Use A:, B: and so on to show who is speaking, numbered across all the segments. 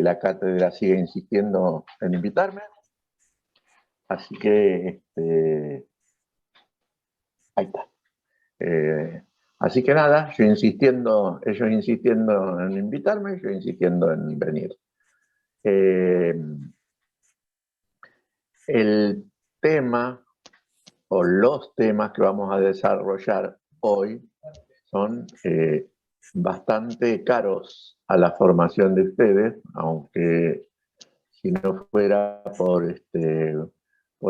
A: la cátedra sigue insistiendo en invitarme. Así que, ahí está. Así que nada, ellos insistiendo en invitarme, yo insistiendo en venir. El tema o los temas que vamos a desarrollar hoy son bastante caros a la formación de ustedes, aunque si no fuera por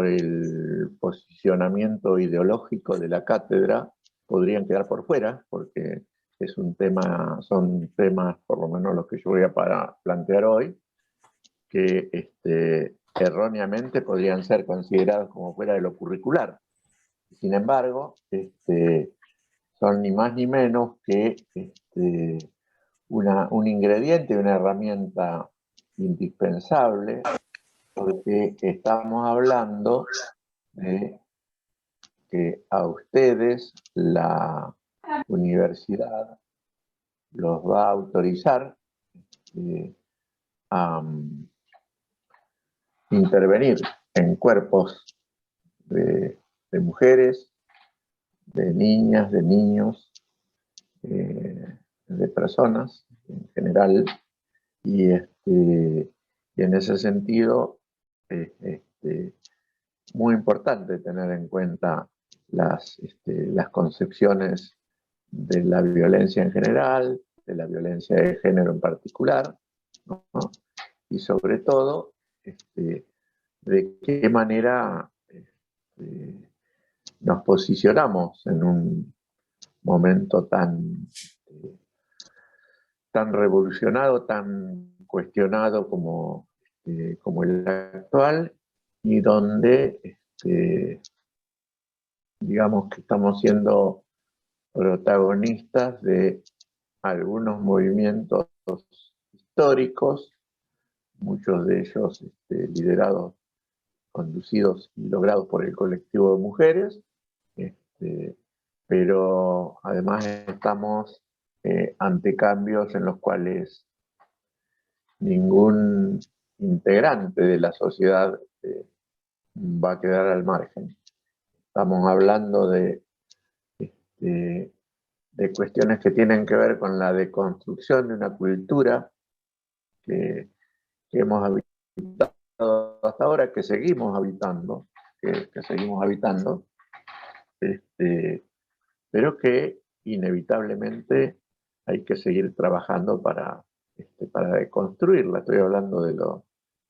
A: el posicionamiento ideológico de la cátedra, podrían quedar por fuera, porque son temas, por lo menos los que yo voy a plantear hoy, que erróneamente podrían ser considerados como fuera de lo curricular. Sin embargo, son ni más ni menos que un ingrediente, una herramienta indispensable, porque estamos hablando de que a ustedes la universidad los va a autorizar a intervenir en cuerpos de mujeres, de niñas, de niños, de personas en general, y en ese sentido muy importante tener en cuenta las concepciones de la violencia en general, de la violencia de género en particular, ¿no? Y sobre todo, de qué manera nos posicionamos en un momento tan revolucionado, tan cuestionado como el actual, y donde digamos que estamos siendo protagonistas de algunos movimientos históricos, muchos de ellos liderados, conducidos y logrados por el colectivo de mujeres, pero además estamos ante cambios en los cuales ningún integrante de la sociedad va a quedar al margen. Estamos hablando de cuestiones que tienen que ver con la deconstrucción de una cultura que hemos habitado hasta ahora, que seguimos habitando, pero que inevitablemente hay que seguir trabajando para deconstruirla. Estoy hablando de lo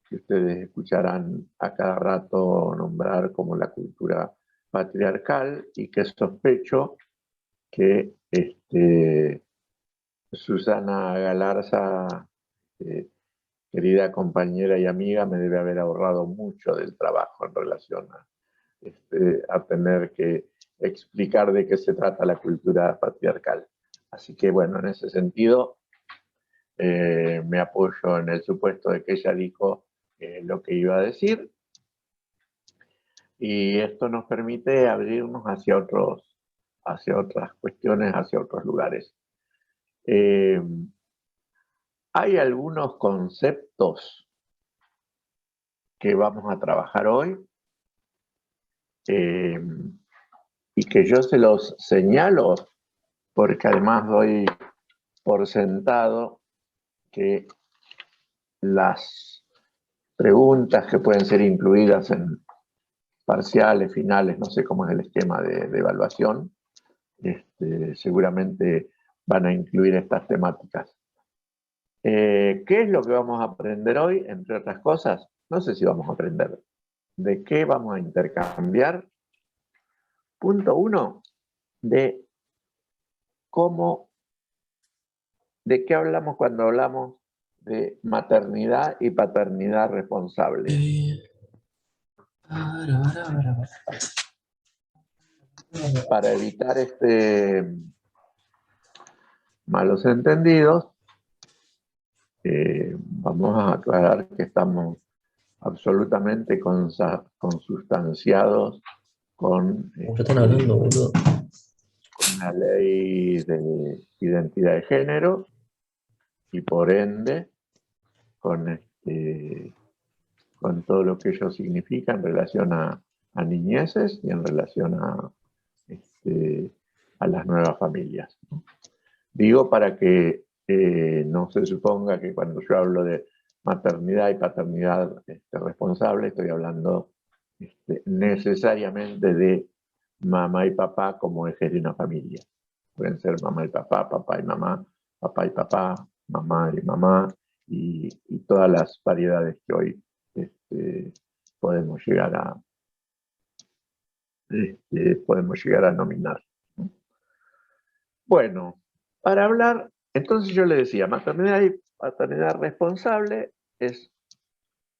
A: que ustedes escucharán a cada rato nombrar como la cultura patriarcal, y que sospecho que Susana Galarza, querida compañera y amiga, me debe haber ahorrado mucho del trabajo en relación a tener que explicar de qué se trata la cultura patriarcal. Así que bueno, en ese sentido me apoyo en el supuesto de que ella dijo lo que iba a decir, y esto nos permite abrirnos hacia otras cuestiones, hacia otros lugares. Hay algunos conceptos que vamos a trabajar hoy y que yo se los señalo porque además doy por sentado que las preguntas que pueden ser incluidas en parciales, finales, no sé cómo es el esquema de evaluación, seguramente van a incluir estas temáticas. ¿Qué es lo que vamos a aprender hoy? Entre otras cosas, no sé si vamos a aprender. ¿De qué vamos a intercambiar? Punto 1, de qué hablamos cuando hablamos de maternidad y paternidad responsable. Para evitar malos entendidos, vamos a aclarar que estamos absolutamente consustanciados con
B: están hablando, boludo.
A: Con la ley de identidad de género, y por ende con todo lo que ello significa en relación a niñeces y en relación a las nuevas familias, ¿no? Digo para que no se suponga que cuando yo hablo de maternidad y paternidad responsable, estoy hablando necesariamente de mamá y papá como ejes de una familia. Pueden ser mamá y papá y mamá, papá y papá, mamá y mamá, y todas las variedades que hoy podemos llegar a nominar. Bueno, para hablar, entonces yo le decía, maternidad y paternidad responsable es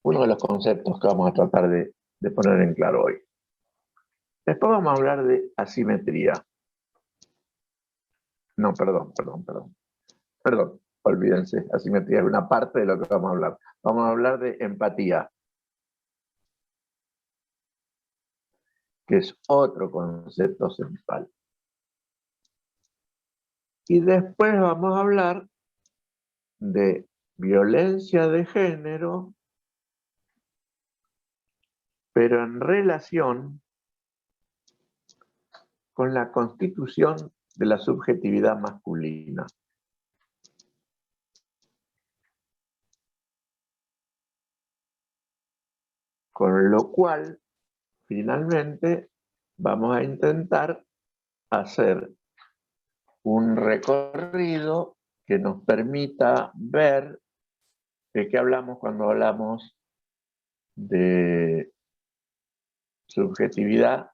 A: uno de los conceptos que vamos a tratar de poner en claro hoy. Después vamos a hablar de asimetría. No, perdón, olvídense, asimetría es una parte de lo que vamos a hablar. Vamos a hablar de empatía, que es otro concepto central. Y después vamos a hablar de violencia de género, pero en relación con la constitución de la subjetividad masculina. Con lo cual, finalmente, vamos a intentar hacer un recorrido que nos permita ver de qué hablamos cuando hablamos de subjetividad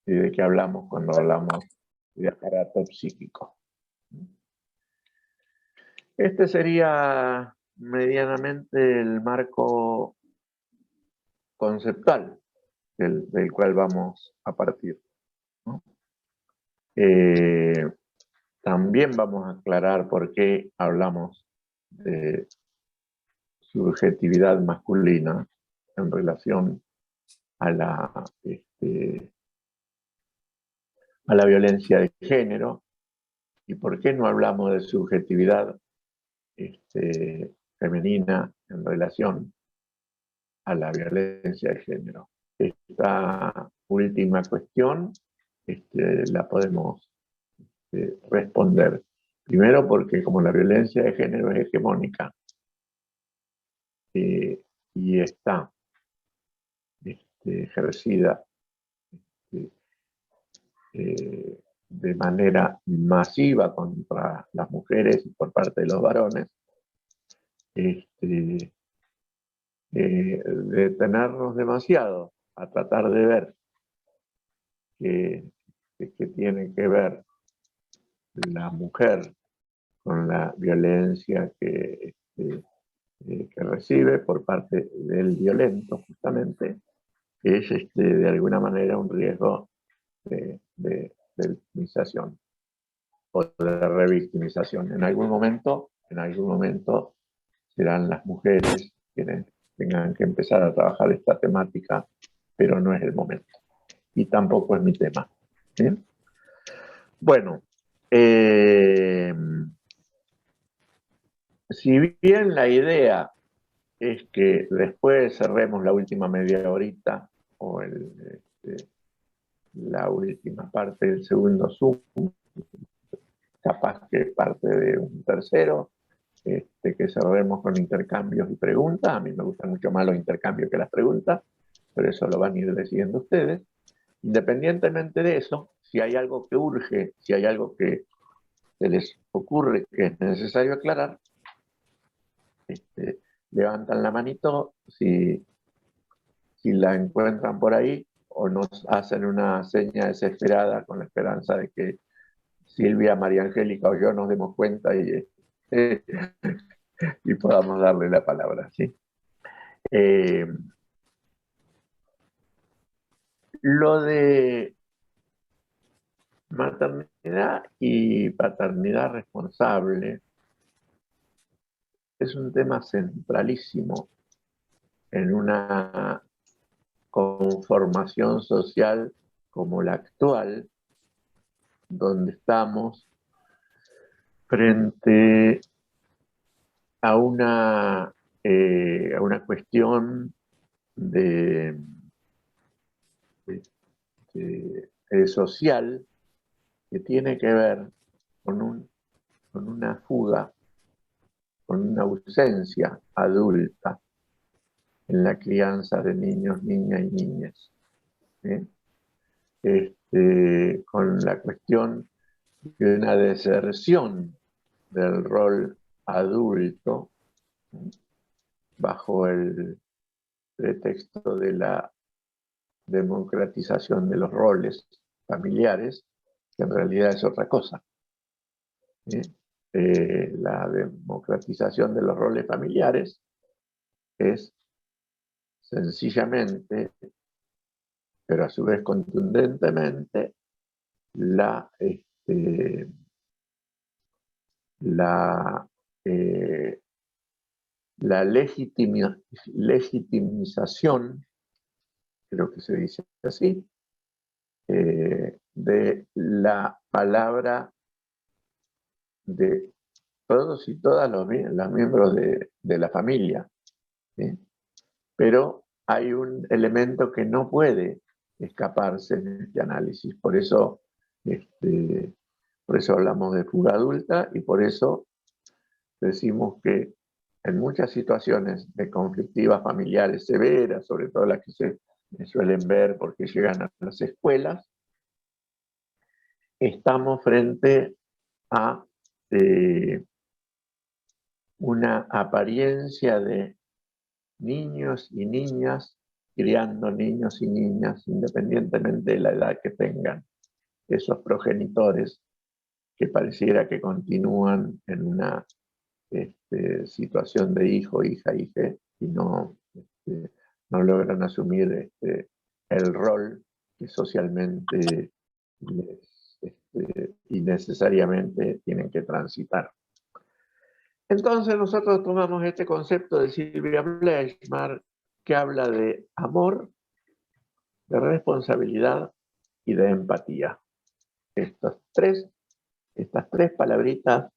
A: y de qué hablamos cuando hablamos de aparato psíquico. Este sería medianamente el marco conceptual del cual vamos a partir, ¿no? También vamos a aclarar por qué hablamos de subjetividad masculina en relación a la violencia de género y por qué no hablamos de subjetividad femenina en relación a la violencia de género. Esta última cuestión la podemos responder. Primero porque como la violencia de género es hegemónica y está ejercida de manera masiva contra las mujeres y por parte de los varones, detenernos demasiado a tratar de ver que tiene que ver la mujer con la violencia que recibe por parte del violento, justamente, que es de alguna manera un riesgo de victimización o de revictimización. En algún momento serán las mujeres quienes tengan que empezar a trabajar esta temática, pero no es el momento. Y tampoco es mi tema. ¿Sí? Bueno, si bien la idea es que después cerremos la última media horita o la última parte del segundo Zoom, capaz que parte de un tercero, que cerremos con intercambios y preguntas. A mí me gustan mucho más los intercambios que las preguntas, pero eso lo van a ir decidiendo ustedes. Independientemente de eso, si hay algo que urge, si hay algo que se les ocurre que es necesario aclarar, levantan la manito si la encuentran por ahí o nos hacen una seña desesperada con la esperanza de que Silvia, María Angélica o yo nos demos cuenta y podamos darle la palabra, ¿sí? Lo de maternidad y paternidad responsable es un tema centralísimo en una conformación social como la actual, donde estamos frente a una una cuestión de social que tiene que ver con una fuga, con una ausencia adulta en la crianza de niños, niñas y niñas. Con la cuestión de una deserción del rol adulto bajo el pretexto de la democratización de los roles familiares, que en realidad es otra cosa. La democratización de los roles familiares es sencillamente, pero a su vez contundentemente, la legitimización, creo que se dice así, de la palabra de todos y todas los miembros de la familia. ¿Sí? Pero hay un elemento que no puede escaparse en este análisis. Por eso hablamos de fuga adulta y por eso decimos que en muchas situaciones de conflictivas familiares severas, sobre todo las que se suelen ver porque llegan a las escuelas, estamos frente a una apariencia de niños y niñas criando niños y niñas, independientemente de la edad que tengan esos progenitores, que pareciera que continúan en una situación de hijo, hija, hija, y no logran asumir el rol que socialmente y necesariamente tienen que transitar. Entonces nosotros tomamos este concepto de Silvia Bleichmar, que habla de amor, de responsabilidad y de empatía. Estas tres palabritas,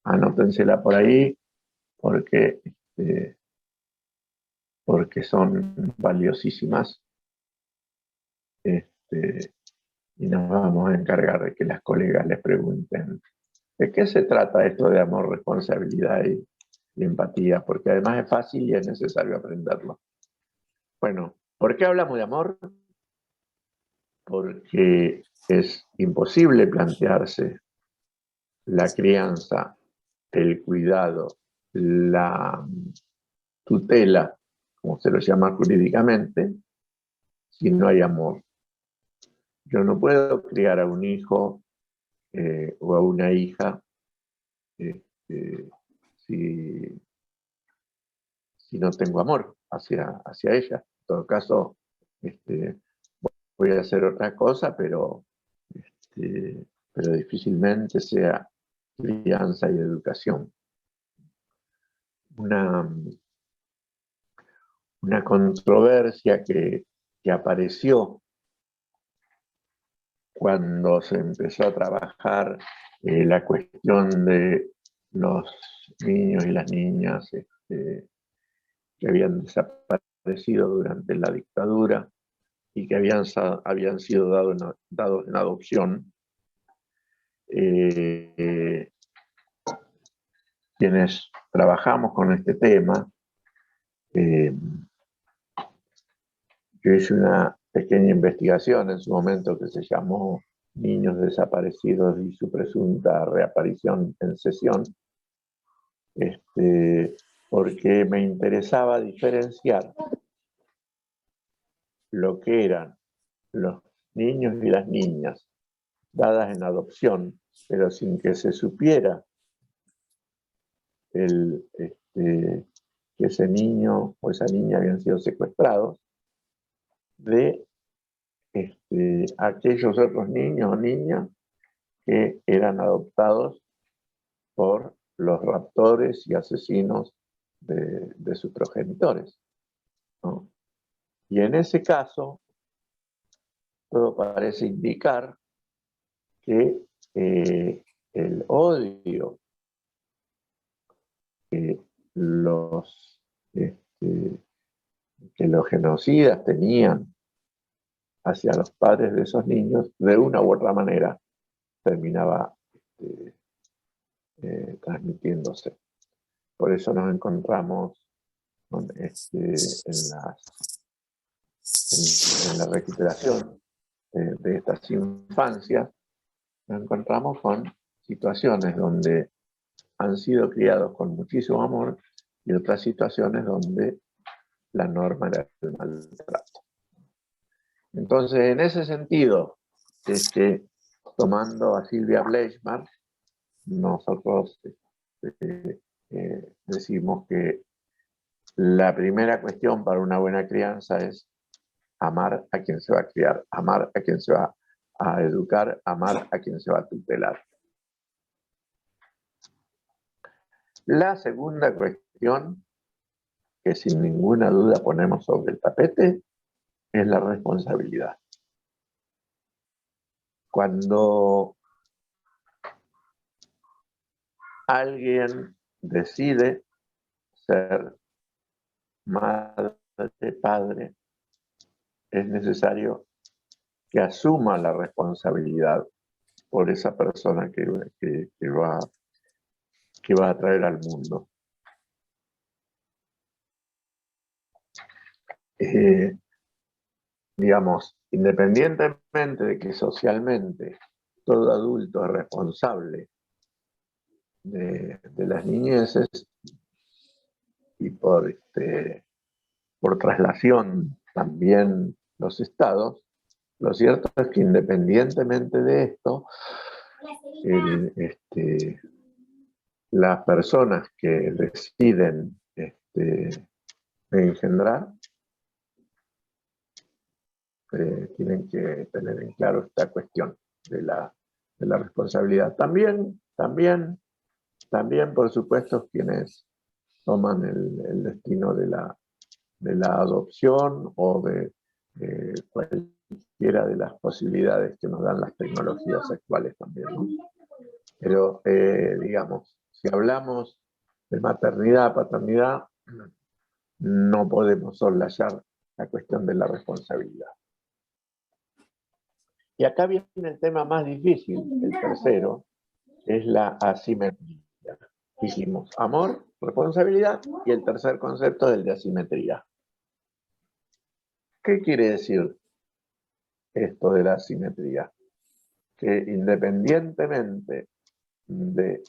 A: anótensela por ahí, porque son valiosísimas, y nos vamos a encargar de que las colegas les pregunten ¿de qué se trata esto de amor, responsabilidad y empatía? Porque además es fácil y es necesario aprenderlo. Bueno, ¿por qué hablamos de amor? Porque es imposible plantearse la crianza, el cuidado, la tutela, como se lo llama jurídicamente, si no hay amor. Yo no puedo criar a un hijo o a una hija si no tengo amor hacia ella. En todo caso, voy a hacer otra cosa, pero difícilmente sea crianza y educación. Una controversia que apareció cuando se empezó a trabajar la cuestión de los niños y las niñas que habían desaparecido durante la dictadura y que habían sido dados en adopción. Quienes trabajamos con este tema, yo hice una pequeña investigación en su momento que se llamó Niños desaparecidos y su presunta reaparición en sesión, porque me interesaba diferenciar lo que eran los niños y las niñas dadas en adopción, pero sin que se supiera que ese niño o esa niña habían sido secuestrados, de aquellos otros niños o niñas que eran adoptados por los raptores y asesinos de sus progenitores, ¿no? Y en ese caso, todo parece indicar que el odio que los que los genocidas tenían hacia los padres de esos niños, de una u otra manera terminaba transmitiéndose. Por eso nos encontramos en la recuperación de estas infancias, nos encontramos con situaciones donde han sido criados con muchísimo amor y otras situaciones donde la norma era el maltrato. Entonces, en ese sentido, tomando a Silvia Bleichmar, nosotros decimos que la primera cuestión para una buena crianza es amar a quien se va a criar, amar a quien se va a educar, amar a quien se va a tutelar. La segunda cuestión, que sin ninguna duda ponemos sobre el tapete, es la responsabilidad. Cuando alguien decide ser madre, padre, es necesario que asuma la responsabilidad por esa persona que va a traer al mundo. Digamos, independientemente de que socialmente todo adulto es responsable de las niñeces y por traslación también los estados, lo cierto es que independientemente de esto, las personas que deciden engendrar tienen que tener en claro esta cuestión de la responsabilidad. También, por supuesto, quienes toman el destino de la adopción o de cualquiera de las posibilidades que nos dan las tecnologías actuales también, ¿no? Pero, digamos, si hablamos de maternidad, paternidad, no podemos soslayar la cuestión de la responsabilidad. Y acá viene el tema más difícil, el tercero, es la asimetría. Dijimos amor, responsabilidad, y el tercer concepto es el de asimetría. ¿Qué quiere decir esto de la asimetría? Que independientemente de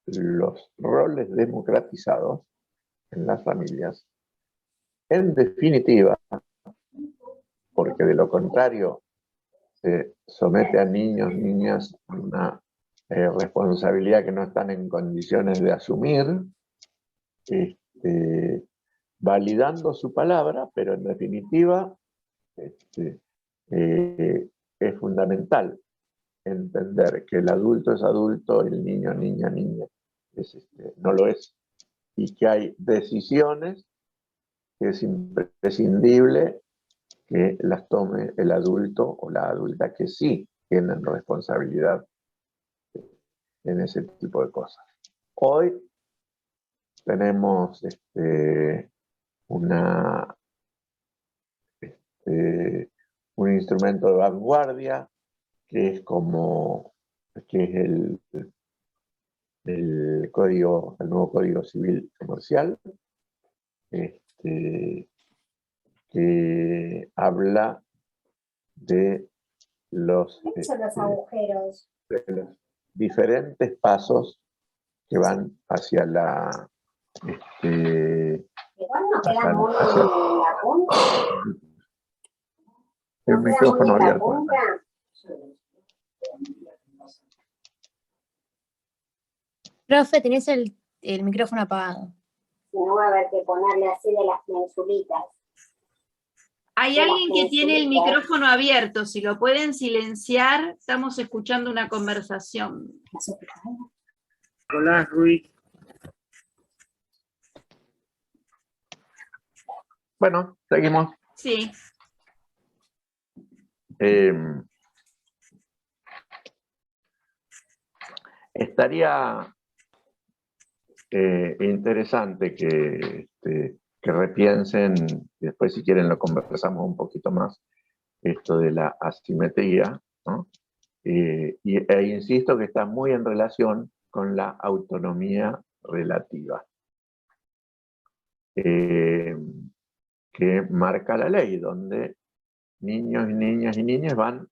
A: los roles democratizados en las familias, en definitiva, porque de lo contrario se somete a niños, niñas a una responsabilidad que no están en condiciones de asumir, validando su palabra, pero en definitiva es fundamental entender que el adulto es adulto, el niño, niña, niña no lo es, y que hay decisiones que es imprescindible que las tome el adulto o la adulta que sí tienen responsabilidad en ese tipo de cosas. Hoy tenemos un instrumento de vanguardia que es el nuevo Código Civil Comercial, que habla de los
B: agujeros,
A: de los diferentes pasos que van hacia la el micrófono abierto.
B: Profe, tenés el micrófono apagado.
C: Si no va a haber que ponerle así de las mensulitas.
D: Hay alguien que tiene el micrófono abierto, si lo pueden silenciar, estamos escuchando una conversación.
E: Hola, Ruiz.
A: Bueno, seguimos.
D: Sí.
A: Estaría interesante que repiensen, y después si quieren lo conversamos un poquito más, esto de la asimetría, ¿no? E insisto que está muy en relación con la autonomía relativa, que marca la ley, donde niños y niñas y niñas van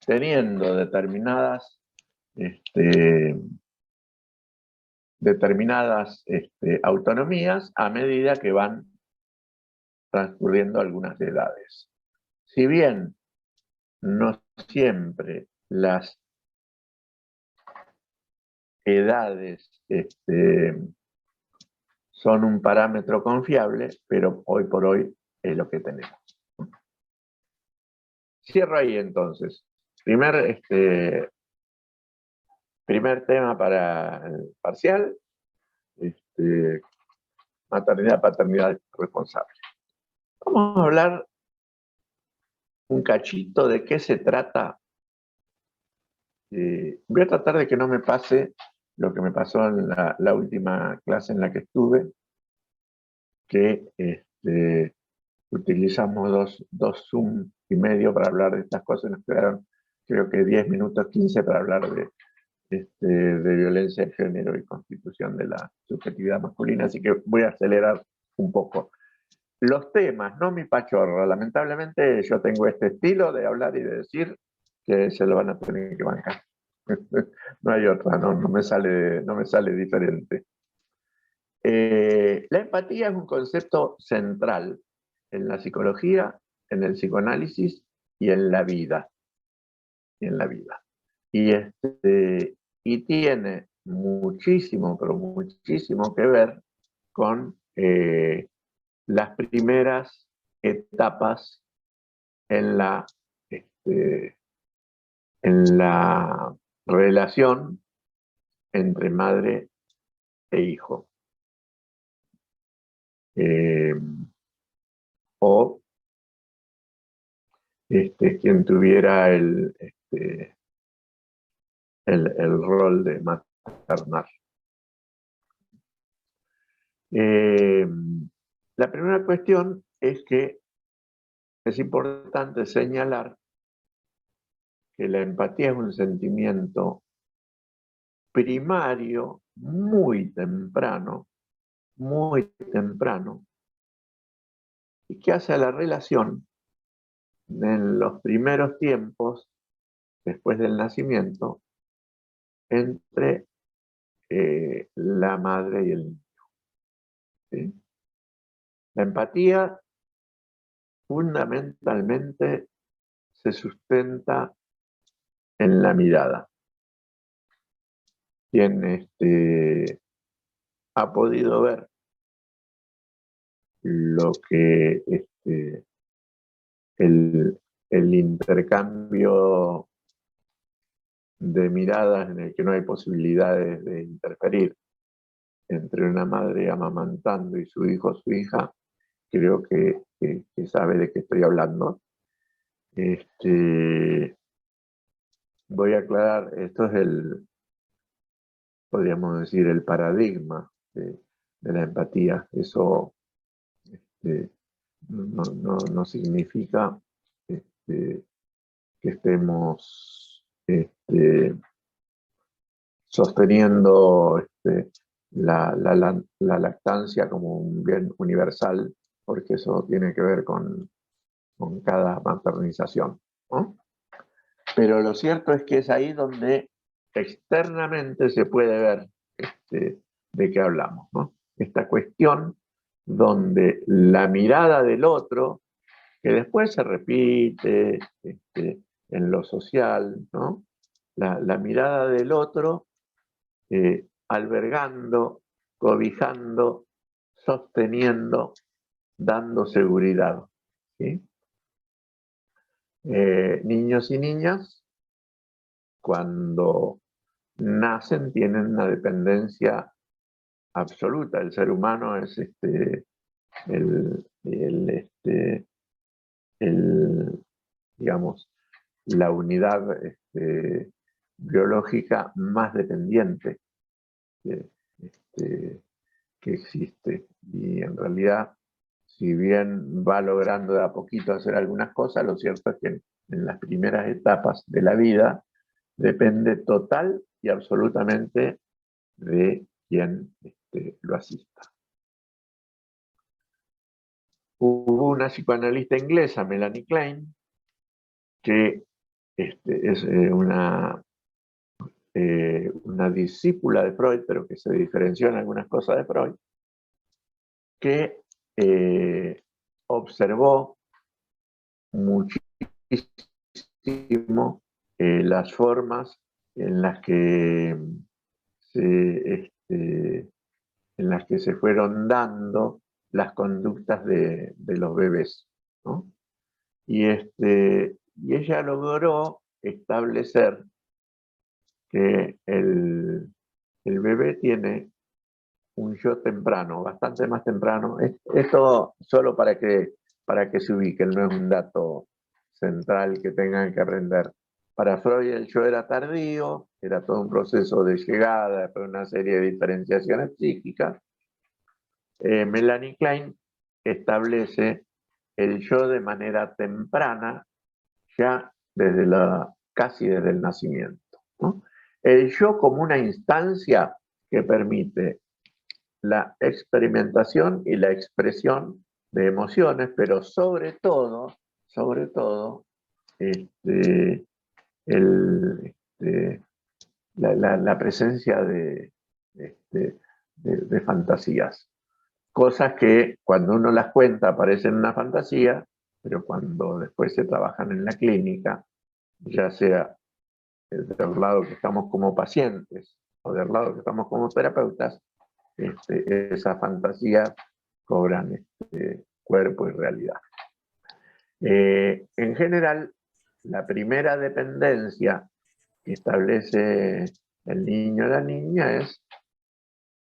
A: teniendo determinadas autonomías a medida que van transcurriendo algunas edades. Si bien no siempre las edades son un parámetro confiable, pero hoy por hoy es lo que tenemos. Cierro ahí entonces. Primer tema para el parcial, maternidad, paternidad responsable. Vamos a hablar un cachito de qué se trata. Voy a tratar de que no me pase lo que me pasó en la última clase en la que estuve, que utilizamos dos Zoom y medio para hablar de estas cosas, nos quedaron creo que 10 minutos, 15 para hablar de violencia de género y constitución de la subjetividad masculina, así que voy a acelerar un poco. Los temas, no mi pachorra, lamentablemente yo tengo este estilo de hablar y de decir que se lo van a tener que bancar. No hay otra, no me sale diferente. La empatía es un concepto central en la psicología, en el psicoanálisis y en la vida. Y tiene muchísimo, pero muchísimo que ver con las primeras etapas en la relación entre madre e hijo. O quien tuviera el rol de maternar. La primera cuestión es que es importante señalar que la empatía es un sentimiento primario, muy temprano, y que hace a la relación en los primeros tiempos, después del nacimiento, entre la madre y el niño. ¿Sí? La empatía fundamentalmente se sustenta en la mirada. Quien ha podido ver lo que el intercambio de miradas en el que no hay posibilidades de interferir entre una madre amamantando y su hijo o su hija, creo que sabe de qué estoy hablando. Voy a aclarar, esto es podríamos decir, el paradigma de la empatía. Eso no significa que estemos sosteniendo la lactancia como un bien universal, porque eso tiene que ver con cada maternización, ¿no? Pero lo cierto es que es ahí donde externamente se puede ver de qué hablamos, ¿no? Esta cuestión donde la mirada del otro, que después se repite en lo social, ¿no? La mirada del otro albergando, cobijando, sosteniendo, dando seguridad. ¿Sí? Niños y niñas, cuando nacen, tienen una dependencia absoluta. El ser humano es digamos, la unidad biológica más dependiente que existe. Y en realidad, si bien va logrando de a poquito hacer algunas cosas, lo cierto es que en las primeras etapas de la vida depende total y absolutamente de quien lo asista. Hubo una psicoanalista inglesa, Melanie Klein, que es una discípula de Freud, pero que se diferenció en algunas cosas de Freud, que observó muchísimo las formas en las que se fueron dando las conductas de los bebés, ¿no? Y ella logró establecer que el bebé tiene un yo temprano, bastante más temprano. Esto solo para que se ubiquen, no es un dato central que tengan que aprender. Para Freud el yo era tardío, era todo un proceso de llegada, después una serie de diferenciaciones psíquicas. Melanie Klein establece el yo de manera temprana, ya casi desde el nacimiento, ¿no? El yo como una instancia que permite la experimentación y la expresión de emociones, pero sobre todo, la presencia de fantasías. Cosas que cuando uno las cuenta parecen una fantasía, pero cuando después se trabajan en la clínica, ya sea del lado que estamos como pacientes o del lado que estamos como terapeutas, esas fantasías cobran cuerpo y realidad. En general, la primera dependencia que establece el niño o la niña es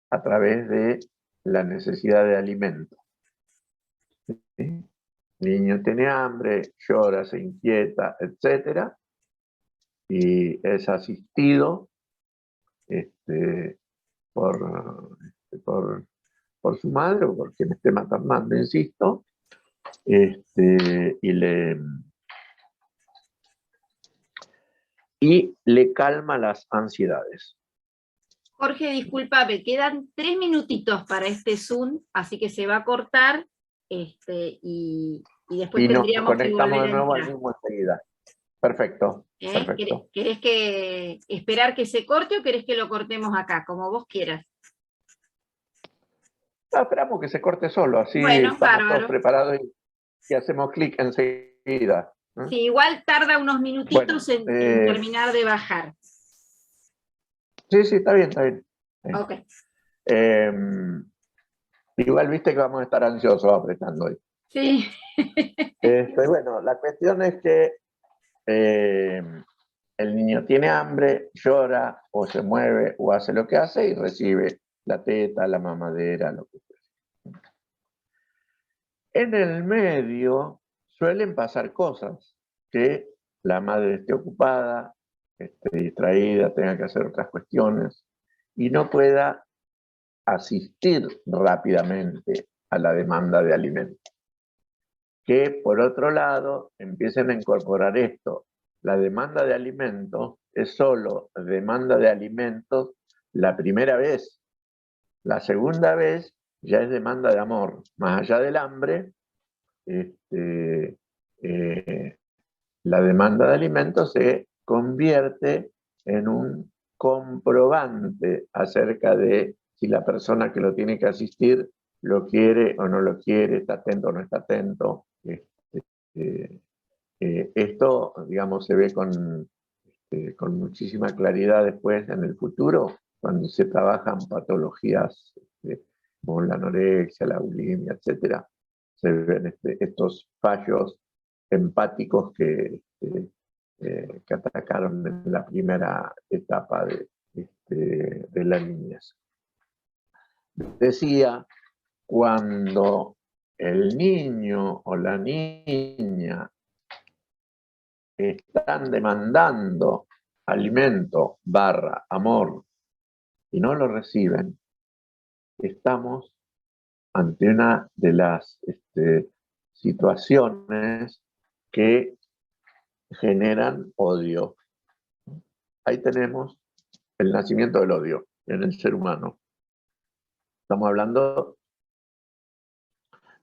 A: a través de la necesidad de alimento. ¿Sí? El niño tiene hambre, llora, se inquieta, etc. Y es asistido por su madre o por quien esté maternando, insisto, y le calma las ansiedades.
D: Jorge, discúlpame, quedan 3 minutitos para este Zoom, así que se va a cortar y después
A: y
D: tendríamos
A: nos
D: que
A: conectamos
D: volver
A: de
D: a
A: nuevo
D: entrar.
A: al mismo enseguida. Perfecto, perfecto.
D: ¿Querés que esperar que se corte o querés que lo cortemos acá? Como vos quieras.
A: No, esperamos que se corte solo, así
D: Bueno,
A: estamos
D: bárbaro.
A: todos preparados y hacemos clic enseguida.
D: Sí, igual tarda unos minutitos en terminar de bajar.
A: Sí, está bien, está bien.
D: Ok.
A: Igual viste que vamos a estar ansiosos apretando hoy.
D: Sí.
A: Bueno, la cuestión es que el niño tiene hambre, llora o se mueve o hace lo que hace y recibe la teta, la mamadera, lo que sea. En el medio suelen pasar cosas, que la madre esté ocupada, esté distraída, tenga que hacer otras cuestiones y no pueda asistir rápidamente a la demanda de alimentos. Que por otro lado empiecen a incorporar esto. La demanda de alimentos es solo demanda de alimentos la primera vez. La segunda vez ya es demanda de amor. Más allá del hambre, la demanda de alimentos se convierte en un comprobante acerca de si la persona que lo tiene que asistir lo quiere o no lo quiere, está atento o no está atento. Esto, digamos, se ve con muchísima claridad después en el futuro, cuando se trabajan patologías como la anorexia, la bulimia, etc. Se ven estos fallos empáticos que atacaron en la primera etapa de la niñez. Decía, cuando el niño o la niña están demandando alimento / amor y no lo reciben, estamos ante una de las situaciones que generan odio. Ahí tenemos el nacimiento del odio en el ser humano. Estamos hablando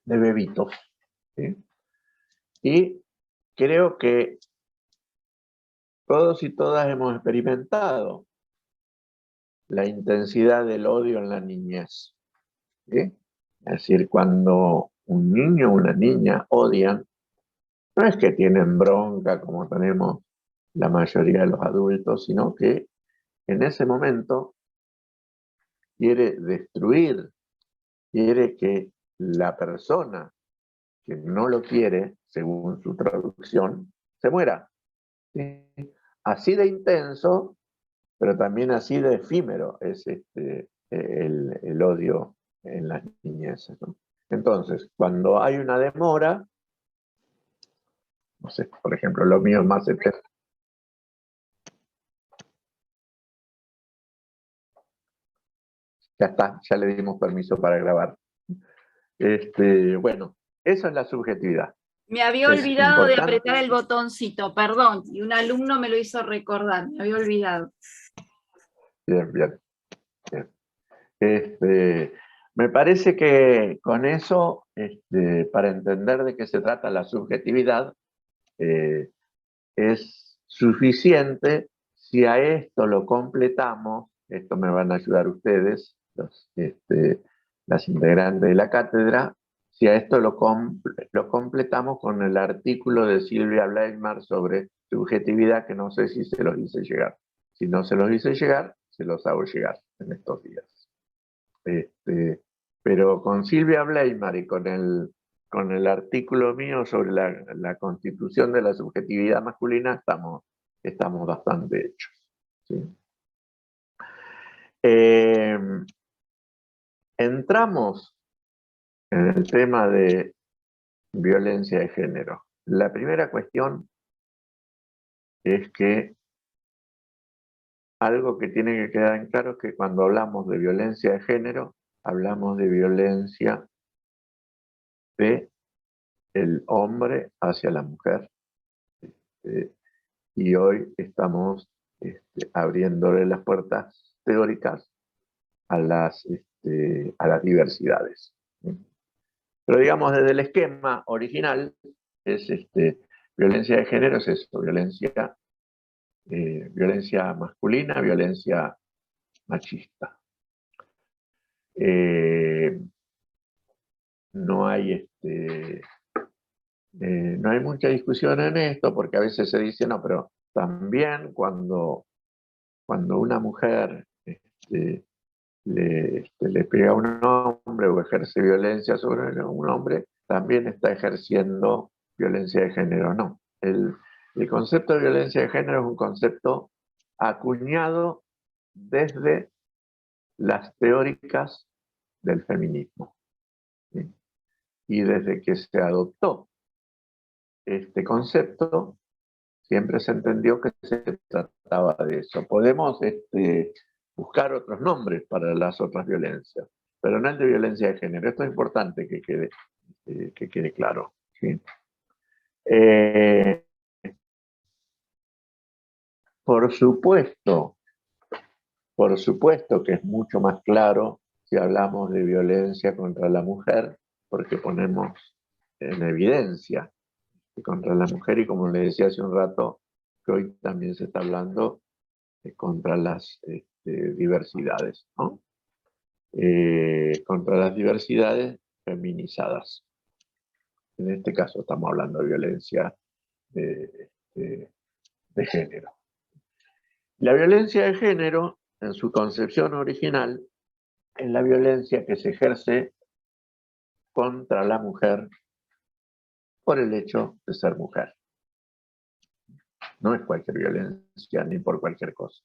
A: de bebitos, ¿sí? Y creo que todos y todas hemos experimentado la intensidad del odio en la niñez, ¿sí? Es decir, cuando un niño o una niña odian, no es que tienen bronca como tenemos la mayoría de los adultos, sino que en ese momento quiere destruir, quiere que la persona que no lo quiere, según su traducción, se muera. ¿Sí? Así de intenso, pero también así de efímero es el odio en las niñeces, ¿no? Entonces, cuando hay una demora, no sé, por ejemplo, lo mío es más eterno. Ya está, ya le dimos permiso para grabar. Bueno, eso es la subjetividad.
D: Me había
A: Es
D: olvidado de
A: importante.
D: apretar el botoncito, perdón, y un alumno me lo hizo recordar, me había olvidado.
A: Bien, bien, bien. Me parece que con eso, para entender de qué se trata la subjetividad, es suficiente si a esto lo completamos, esto me van a ayudar ustedes, las integrantes de la cátedra, si a esto lo completamos con el artículo de Silvia Bleimar sobre subjetividad, que no sé si se los hice llegar. Si no se los hice llegar, se los hago llegar en estos días. Pero con Silvia Bleimar y con el artículo mío sobre la constitución de la subjetividad masculina estamos bastante hechos, ¿sí? Entramos en el tema de violencia de género. La primera cuestión es que algo que tiene que quedar en claro es que cuando hablamos de violencia de género, hablamos de violencia de el hombre hacia la mujer. Y hoy estamos abriéndole las puertas teóricas a las diversidades. Pero digamos, desde el esquema original, es violencia de género, es eso, violencia masculina, violencia machista. No hay no hay mucha discusión en esto, porque a veces se dice, no, pero también cuando una mujer le pega a un hombre o ejerce violencia sobre un hombre, también está ejerciendo violencia de género. No, el concepto de violencia de género es un concepto acuñado desde las teóricas del feminismo, ¿sí? Y desde que se adoptó este concepto, siempre se entendió que se trataba de eso. Podemos buscar otros nombres para las otras violencias, pero no el de violencia de género. Esto es importante que quede claro, ¿sí? Por supuesto que es mucho más claro si hablamos de violencia contra la mujer, porque ponemos en evidencia que contra la mujer, y como le decía hace un rato, que hoy también se está hablando contra las diversidades, ¿no? Contra las diversidades feminizadas. En este caso estamos hablando de violencia de género. La violencia de género, en su concepción original, es la violencia que se ejerce contra la mujer por el hecho de ser mujer. No es cualquier violencia ni por cualquier cosa.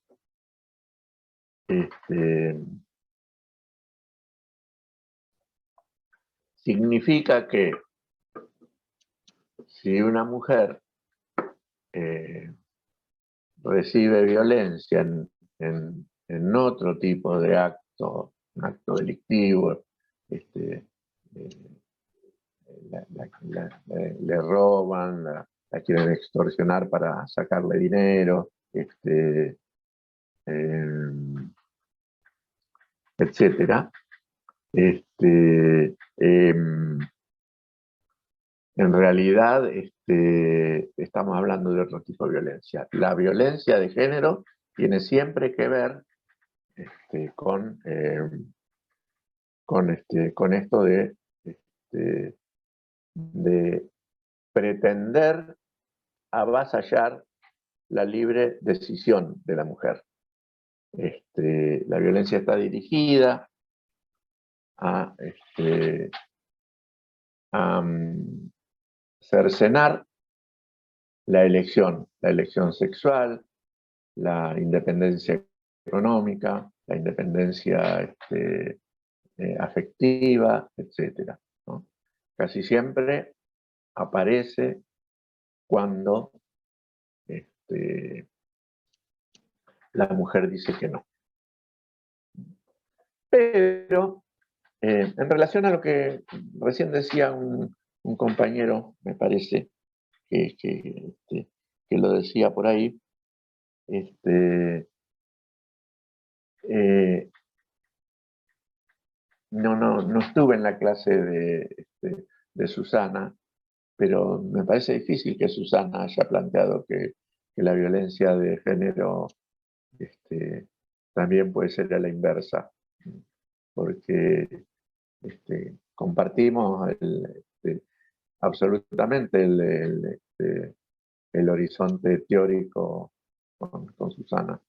A: Significa que si una mujer recibe violencia en otro tipo de acto un acto delictivo, le roban, la quieren extorsionar para sacarle dinero, etcétera. En realidad estamos hablando de otro tipo de violencia. La violencia de género tiene siempre que ver con esto de pretender avasallar la libre decisión de la mujer. La violencia está dirigida a cercenar la elección sexual, la independencia económica, la independencia afectiva, etc., ¿no? Casi siempre aparece cuando la mujer dice que no. Pero en relación a lo que recién decía un compañero, me parece que lo decía por ahí, no estuve en la clase de Susana, pero me parece difícil que Susana haya planteado que la violencia de género también puede ser a la inversa, porque compartimos absolutamente el horizonte teórico con Susana.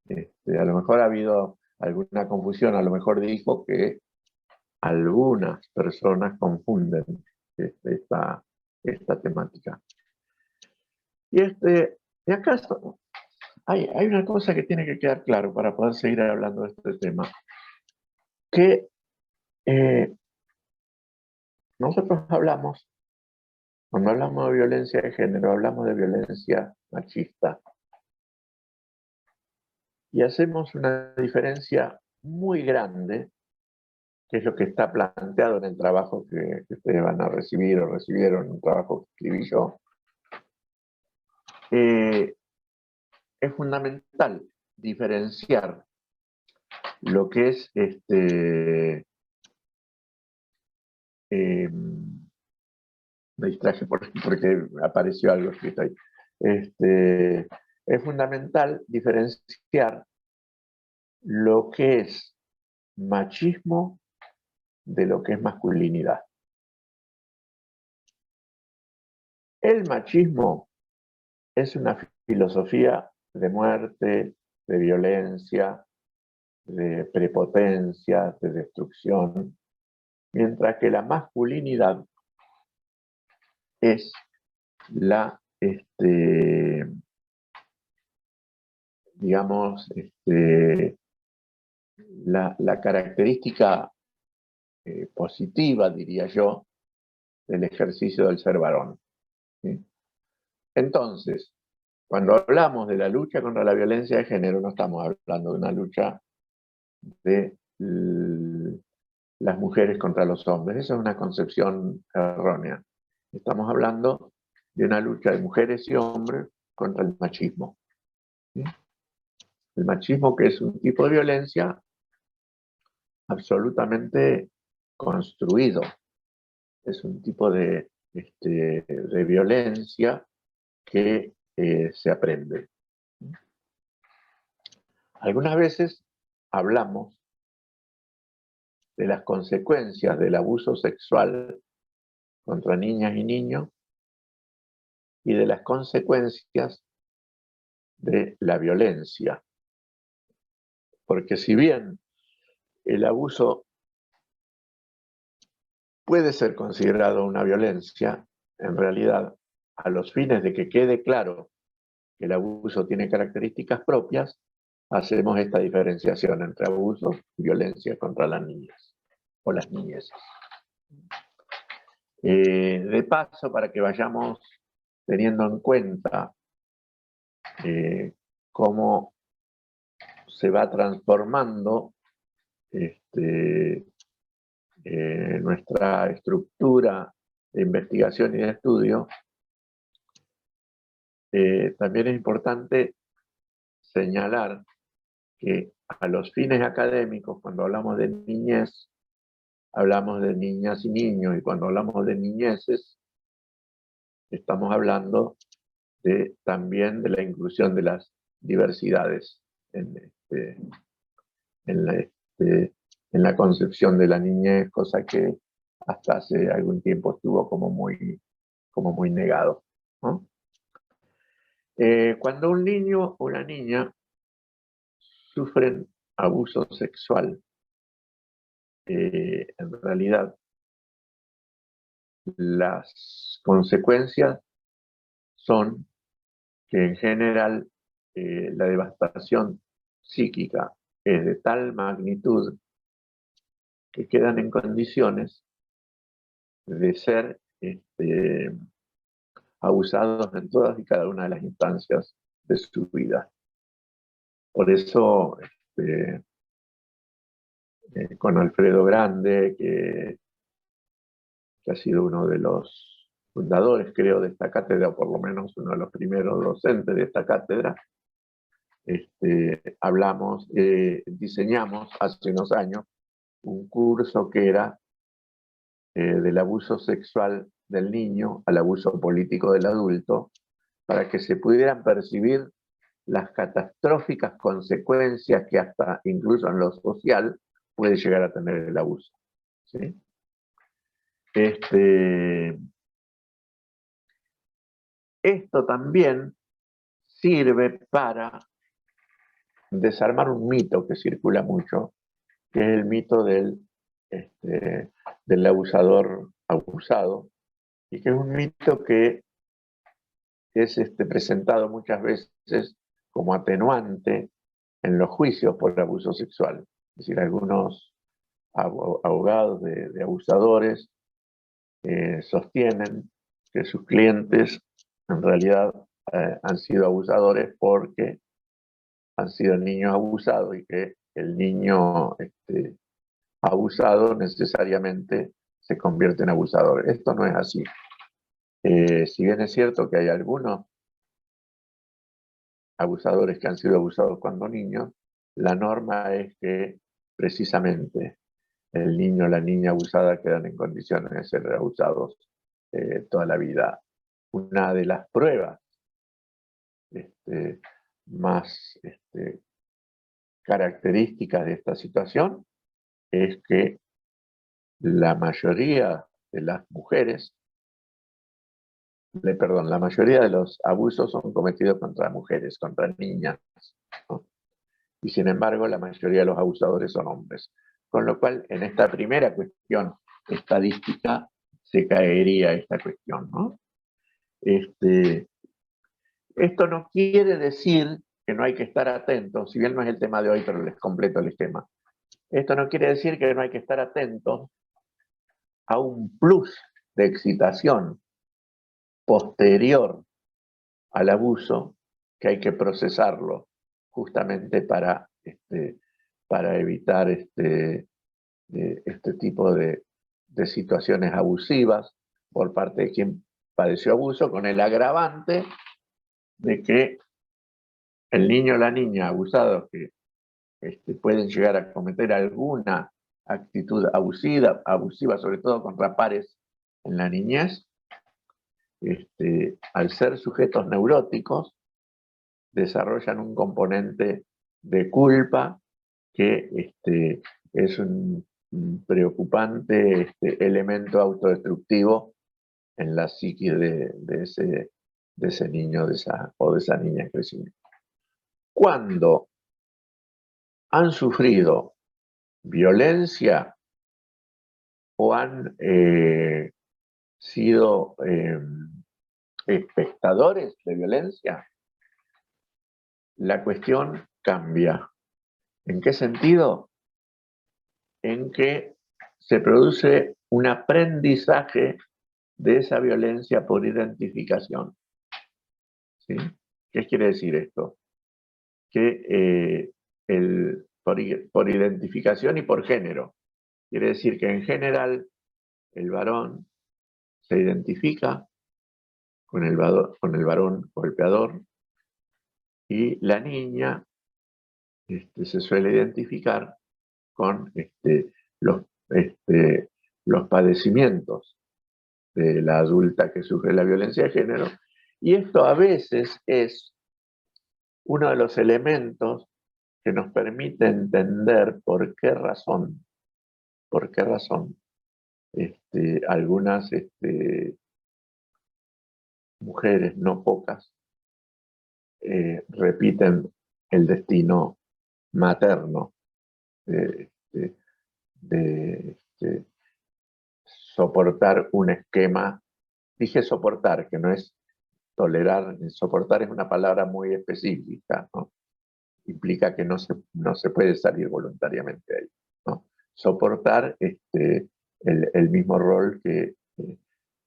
A: A lo mejor ha habido alguna confusión, a lo mejor dijo que algunas personas confunden esta temática. Y acá hay una cosa que tiene que quedar claro para poder seguir hablando de este tema, que nosotros hablamos, cuando hablamos de violencia de género, hablamos de violencia machista. Y hacemos una diferencia muy grande, que es lo que está planteado en el trabajo que ustedes van a recibir o recibieron, un trabajo que escribí yo. Es fundamental diferenciar lo que es me distraje porque apareció algo escrito ahí. Es fundamental diferenciar lo que es machismo de lo que es masculinidad. El machismo es una filosofía de muerte, de violencia, de prepotencia, de destrucción, mientras que la masculinidad es digamos, la característica positiva, diría yo, del ejercicio del ser varón, ¿sí? Entonces, cuando hablamos de la lucha contra la violencia de género, no estamos hablando de una lucha de las mujeres contra los hombres. Esa es una concepción errónea. Estamos hablando de una lucha de mujeres y hombres contra el machismo, ¿sí? El machismo, que es un tipo de violencia absolutamente construido. Es un tipo de violencia que se aprende. Algunas veces hablamos de las consecuencias del abuso sexual contra niñas y niños y de las consecuencias de la violencia. Porque si bien el abuso puede ser considerado una violencia, en realidad, a los fines de que quede claro que el abuso tiene características propias, hacemos esta diferenciación entre abuso y violencia contra las niñas o las niñeces. De paso, para que vayamos teniendo en cuenta cómo se va transformando nuestra estructura de investigación y de estudio, también es importante señalar que a los fines académicos, cuando hablamos de niñez, hablamos de niñas y niños, y cuando hablamos de niñeces, estamos hablando también de la inclusión de las diversidades en la concepción de la niñez, cosa que hasta hace algún tiempo estuvo como muy negado, ¿no? Cuando un niño o una niña sufren abuso sexual, en realidad las consecuencias son que en general la devastación psíquica es de tal magnitud que quedan en condiciones de ser abusados en todas y cada una de las instancias de su vida. Por eso, con Alfredo Grande, que ha sido uno de los fundadores, creo, de esta cátedra, o por lo menos uno de los primeros docentes de esta cátedra, diseñamos hace unos años un curso que era del abuso sexual del niño al abuso político del adulto, para que se pudieran percibir las catastróficas consecuencias que hasta incluso en lo social puede llegar a tener el abuso, ¿sí? Esto también sirve para desarmar un mito que circula mucho, que es el mito del abusador abusado, y que es un mito que es presentado muchas veces como atenuante en los juicios por abuso sexual. Es decir, algunos abogados de abusadores sostienen que sus clientes en realidad han sido abusadores porque han sido niños abusados, y que el niño abusado necesariamente se convierte en abusador. Esto no es así. Si bien es cierto que hay algunos abusadores que han sido abusados cuando niños, la norma es que precisamente el niño o la niña abusada quedan en condiciones de ser abusados toda la vida. Una de las pruebas más características de esta situación es que la mayoría de las mujeres, la mayoría de los abusos son cometidos contra mujeres, contra niñas, ¿no? Y sin embargo, la mayoría de los abusadores son hombres. Con lo cual, en esta primera cuestión estadística, se caería esta cuestión, ¿no? Esto no quiere decir que no hay que estar atentos, si bien no es el tema de hoy, pero les completo el esquema. Esto no quiere decir que no hay que estar atentos a un plus de excitación posterior al abuso, que hay que procesarlo justamente para evitar este tipo de situaciones abusivas por parte de quien padeció abuso, con el agravante de que el niño o la niña abusados que pueden llegar a cometer alguna actitud abusiva, sobre todo contra pares en la niñez, al ser sujetos neuróticos, desarrollan un componente de culpa que es un preocupante elemento autodestructivo en la psiquis de ese niño o de esa niña en crecimiento. Cuando han sufrido violencia o han sido espectadores de violencia, la cuestión cambia. ¿En qué sentido? En que se produce un aprendizaje de esa violencia por identificación, ¿sí? ¿Qué quiere decir esto? Que por identificación y por género. Quiere decir que en general el varón se identifica con el varón golpeador y la niña se suele identificar con los padecimientos de la adulta que sufre la violencia de género, y esto a veces es uno de los elementos que nos permite entender por qué razón algunas mujeres, no pocas, repiten el destino materno de soportar un esquema. Dije soportar, que no es tolerar. Soportar es una palabra muy específica, ¿no? Implica que no se puede salir voluntariamente ahí, ¿no? Soportar el mismo rol que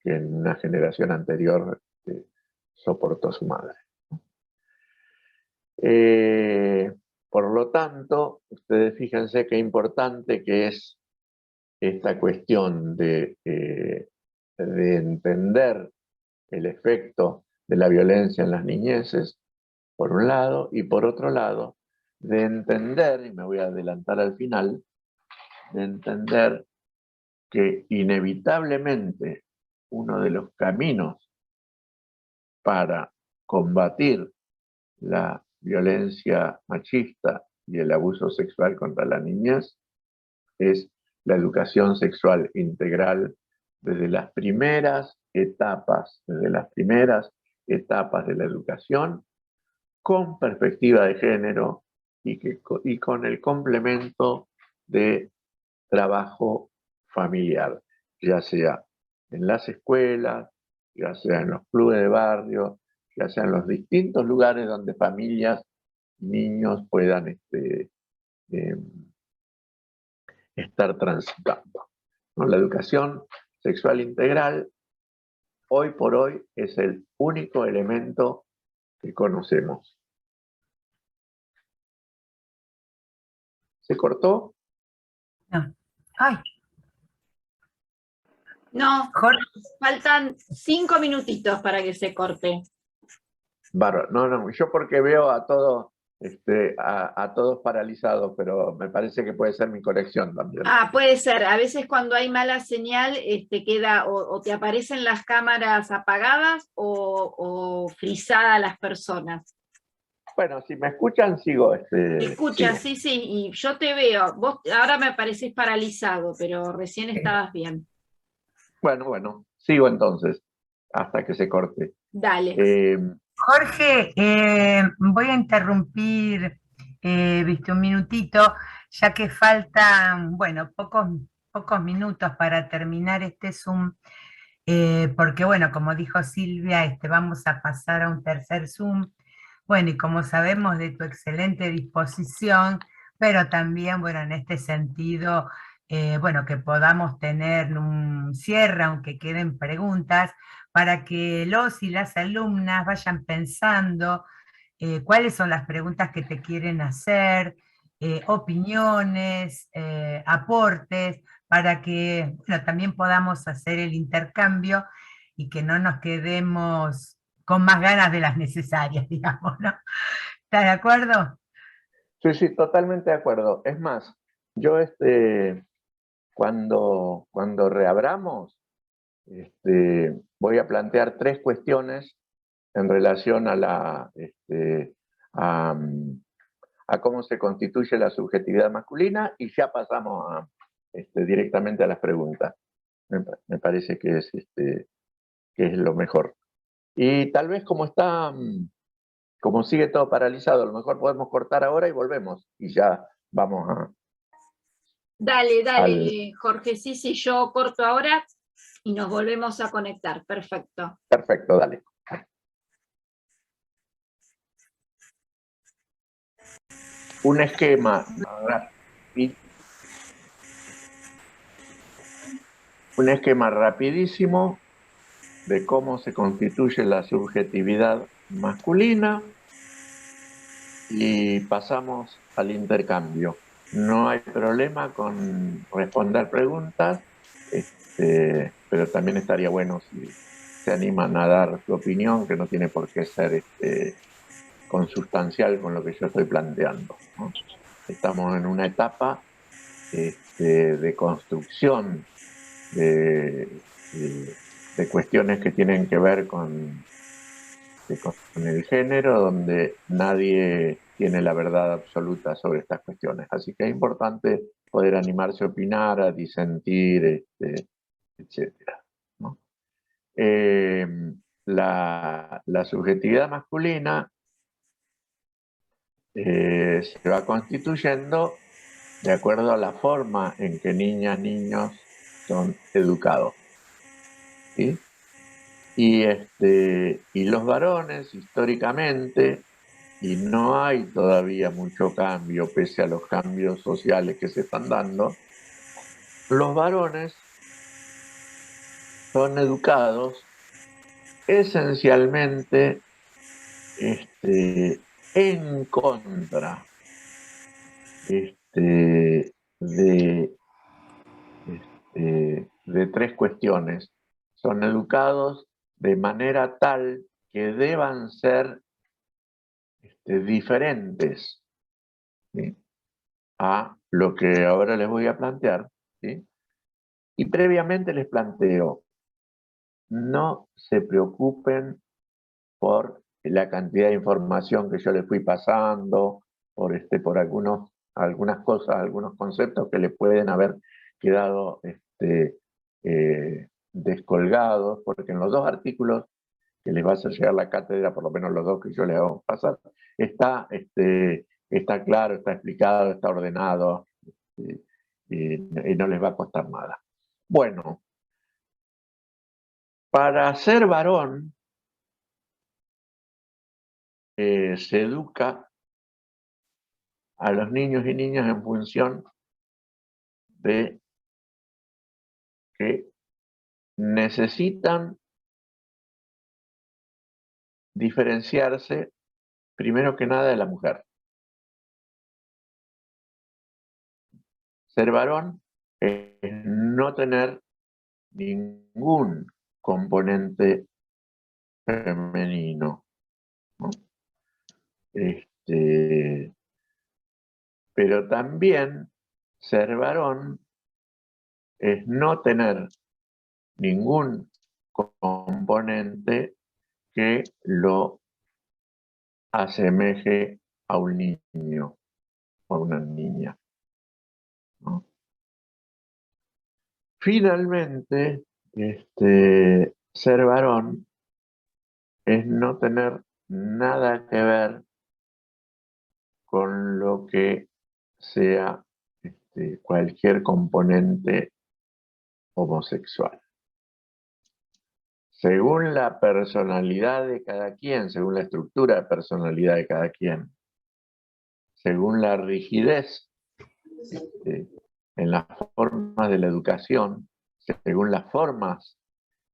A: en una generación anterior soportó su madre. Por lo tanto, ustedes fíjense qué importante que es esta cuestión de entender el efecto de la violencia en las niñeces, por un lado, y por otro lado, de entender, y me voy a adelantar al final, de entender que inevitablemente uno de los caminos para combatir la violencia machista y el abuso sexual contra la niñez es la educación sexual integral desde las primeras etapas de la educación, con perspectiva de género y con el complemento de trabajo familiar, ya sea en las escuelas, ya sea en los clubes de barrio, ya sea en los distintos lugares donde familias y niños puedan estar transitando, ¿no? La educación sexual integral, hoy por hoy, es el único elemento que conocemos. ¿Se cortó?
E: No. Ay,
D: No,
E: Jorge,
D: faltan 5 minutitos para que se corte.
A: Bárbaro. No, yo porque veo a todos paralizados, pero me parece que puede ser mi conexión también.
D: Ah, puede ser. A veces cuando hay mala señal, queda o te aparecen las cámaras apagadas o frisadas las personas.
A: Bueno, si me escuchan, sigo.
D: ¿Me escuchas?
A: sigo.
D: Sí, y yo te veo. Vos ahora me pareces paralizado, pero recién estabas bien.
A: Bueno, sigo entonces, hasta que se corte.
D: Dale.
E: Jorge, voy a interrumpir, viste, un minutito, ya que faltan, bueno, pocos minutos para terminar este Zoom, porque bueno, como dijo Silvia, vamos a pasar a un tercer Zoom. Bueno, y como sabemos de tu excelente disposición, pero también, bueno, en este sentido, bueno, que podamos tener un cierre, aunque queden preguntas, para que los y las alumnas vayan pensando cuáles son las preguntas que te quieren hacer, opiniones, aportes, para que, bueno, también podamos hacer el intercambio y que no nos quedemos con más ganas de las necesarias, digamos, ¿no? ¿Estás de acuerdo?
A: Sí, totalmente de acuerdo. Es más, yo cuando reabramos, voy a plantear 3 cuestiones en relación a cómo se constituye la subjetividad masculina, y ya pasamos directamente a las preguntas. Me parece que es lo mejor. Y tal vez como sigue todo paralizado, a lo mejor podemos cortar ahora y volvemos. Y ya vamos a...
D: Dale, Jorge. Sí, yo corto ahora y nos volvemos a conectar. Perfecto.
A: Perfecto, dale. Un esquema rapidísimo de cómo se constituye la subjetividad masculina, y pasamos al intercambio. no hay problema con responder preguntas, pero también estaría bueno si se animan a dar su opinión, que no tiene por qué ser consustancial con lo que yo estoy planteando, ¿no? Estamos en una etapa de construcción de cuestiones que tienen que ver con el género, donde nadie tiene la verdad absoluta sobre estas cuestiones. Así que es importante poder animarse a opinar, a disentir, etc., ¿no? La subjetividad masculina se va constituyendo de acuerdo a la forma en que niñas, niños son educados, ¿sí? Y los varones, históricamente, y no hay todavía mucho cambio, pese a los cambios sociales que se están dando, los varones son educados esencialmente en contra de, de tres cuestiones. Son educados de manera tal que deban ser diferentes, ¿sí?, a lo que ahora les voy a plantear, ¿sí? Y previamente les planteo, no se preocupen por la cantidad de información que yo les fui pasando, por algunas cosas, algunos conceptos que le pueden haber quedado descolgados, porque en los dos artículos que les va a hacer llegar la cátedra, por lo menos los dos que yo les hago pasar, está claro, está explicado, está ordenado, y no les va a costar nada. Bueno, para ser varón se educa a los niños y niñas en función de que necesitan diferenciarse primero que nada de la mujer. Ser varón es no tener ningún componente femenino, ¿no? Pero también ser varón es no tener ningún componente que lo asemeje a un niño o a una niña, ¿no? Finalmente, ser varón es no tener nada que ver con lo que sea cualquier componente homosexual. Según la personalidad de cada quien, según la estructura de personalidad de cada quien, según la rigidez en las formas de la educación, según las formas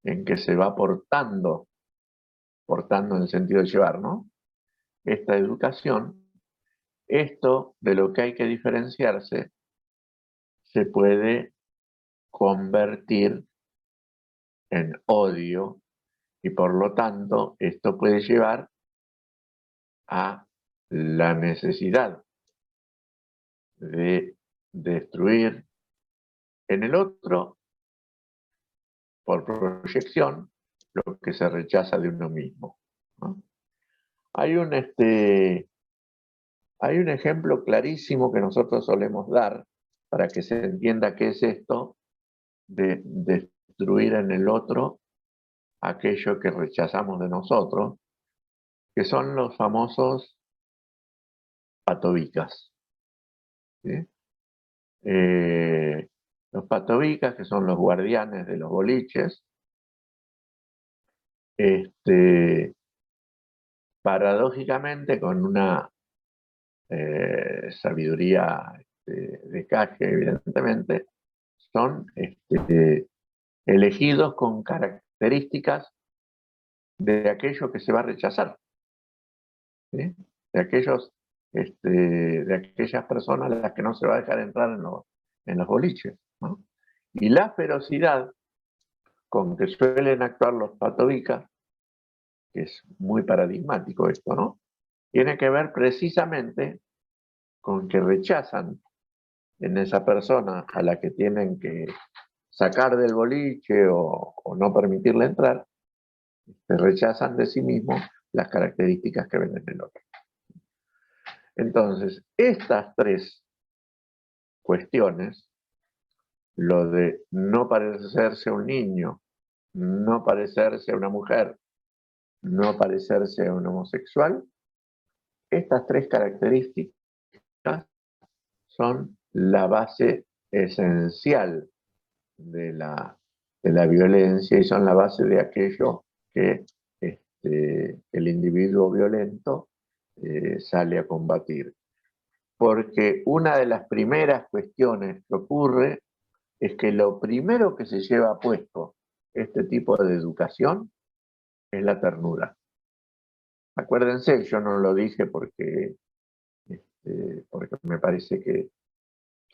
A: en que se va portando en el sentido de llevar, ¿no?, esta educación, esto de lo que hay que diferenciarse se puede convertir en odio y por lo tanto esto puede llevar a la necesidad de destruir en el otro, por proyección, lo que se rechaza de uno mismo, ¿no? Hay un ejemplo clarísimo que nosotros solemos dar para que se entienda qué es esto de destruir en el otro aquello que rechazamos de nosotros, que son los famosos patobicas, ¿sí? Los patobicas, que son los guardianes de los boliches, paradójicamente con una sabiduría de caje, evidentemente, son elegidos con características de aquello que se va a rechazar, ¿sí?, de aquellos de aquellas personas a las que no se va a dejar entrar en los boliches, ¿no? Y la ferocidad con que suelen actuar los patobicas, que es muy paradigmático esto, ¿no? Tiene que ver precisamente con que rechazan en esa persona a la que tienen que sacar del boliche o no permitirle entrar, rechazan de sí mismos las características que ven en el otro. Entonces, estas tres cuestiones, lo de no parecerse a un niño, no parecerse a una mujer, no parecerse a un homosexual, estas tres características son la base esencial de la violencia y son la base de aquello que el individuo violento sale a combatir. Porque una de las primeras cuestiones que ocurre es que lo primero que se lleva puesto este tipo de educación es la ternura. Acuérdense, yo no lo dije porque me parece que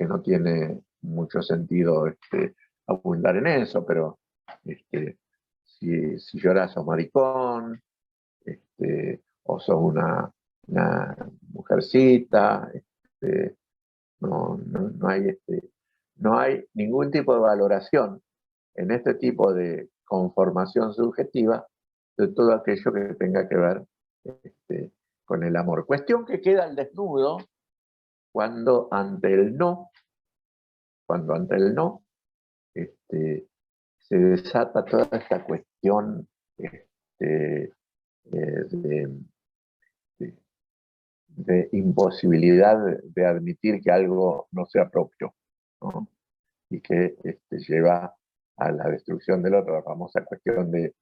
A: no tiene mucho sentido abundar en eso, pero si lloras sos maricón, o sos una mujercita, no hay ningún tipo de valoración en este tipo de conformación subjetiva de todo aquello que tenga que ver con el amor. Cuestión que queda al desnudo cuando ante el no, se desata toda esta cuestión de imposibilidad de admitir que algo no sea propio, ¿no? Y que lleva a la destrucción del otro, la famosa cuestión de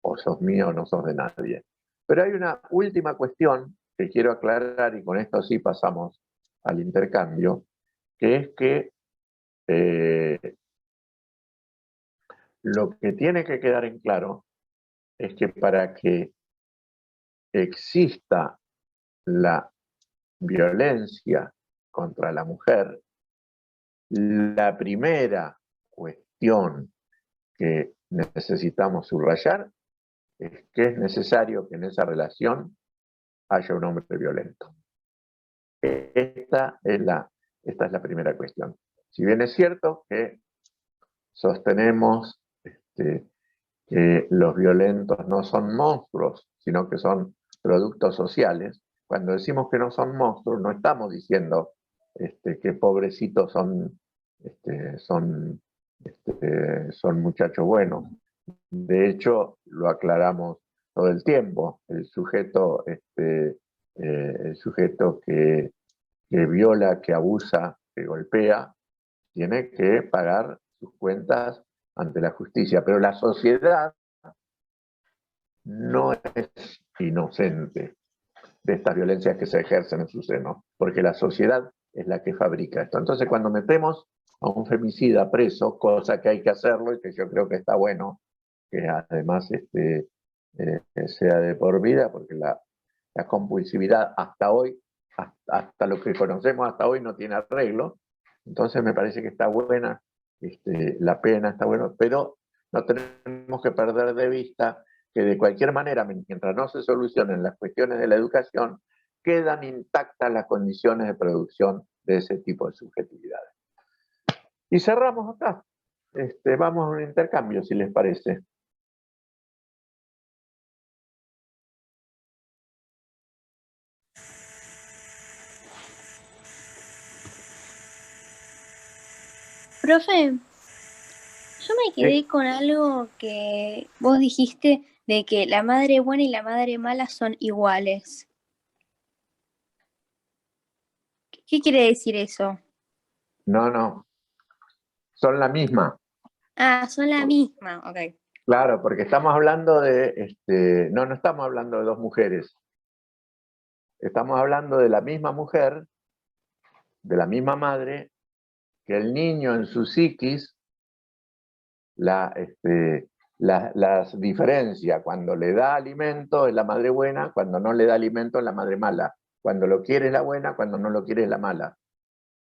A: o sos mío o no sos de nadie. Pero hay una última cuestión que quiero aclarar, y con esto sí pasamos al intercambio, que es que lo que tiene que quedar en claro es que para que exista la violencia contra la mujer, la primera cuestión que necesitamos subrayar es que es necesario que en esa relación haya un hombre violento. Esta es la primera cuestión. Si bien es cierto que sostenemos que los violentos no son monstruos, sino que son productos sociales, cuando decimos que no son monstruos, no estamos diciendo que pobrecitos son muchachos buenos. De hecho, lo aclaramos todo el tiempo. El sujeto que viola, que abusa, que golpea, tiene que pagar sus cuentas ante la justicia. Pero la sociedad no es inocente de estas violencias que se ejercen en su seno, porque la sociedad es la que fabrica esto. Entonces, cuando metemos a un femicida preso, cosa que hay que hacerlo y que yo creo que está bueno, que además sea de por vida, porque la compulsividad hasta hoy, hasta lo que conocemos hasta hoy, no tiene arreglo. Entonces me parece que está buena la pena, está bueno, pero no tenemos que perder de vista que de cualquier manera, mientras no se solucionen las cuestiones de la educación, quedan intactas las condiciones de producción de ese tipo de subjetividades. Y cerramos acá. Vamos a un intercambio, si les parece.
B: Profe, yo me quedé con algo que vos dijiste de que la madre buena y la madre mala son iguales. ¿Qué quiere decir eso?
A: No, son la misma.
B: Ah, son la misma, ok.
A: Claro, porque estamos hablando de, no estamos hablando de dos mujeres. Estamos hablando de la misma mujer, de la misma madre, que el niño en su psiquis la las diferencia cuando le da alimento es la madre buena, cuando no le da alimento es la madre mala. Cuando lo quiere es la buena, cuando no lo quiere es la mala.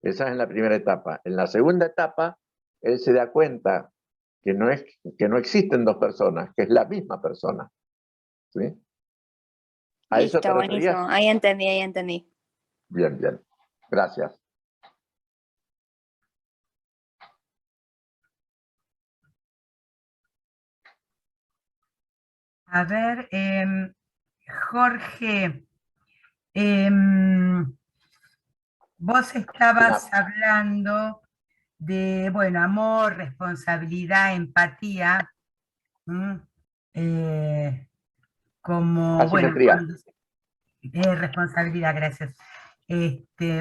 A: Esa es en la primera etapa. En la segunda etapa, él se da cuenta que no existen dos personas, que es la misma persona. ¿Sí? ¿A eso te
B: Listo,
A: referías?
B: buenísimo. Ahí entendí, ahí entendí.
A: Bien, bien. Gracias.
E: A ver, Jorge, vos estabas hablando de, bueno, amor, responsabilidad, empatía, como, bueno,
A: Asimetría.
E: responsabilidad, gracias.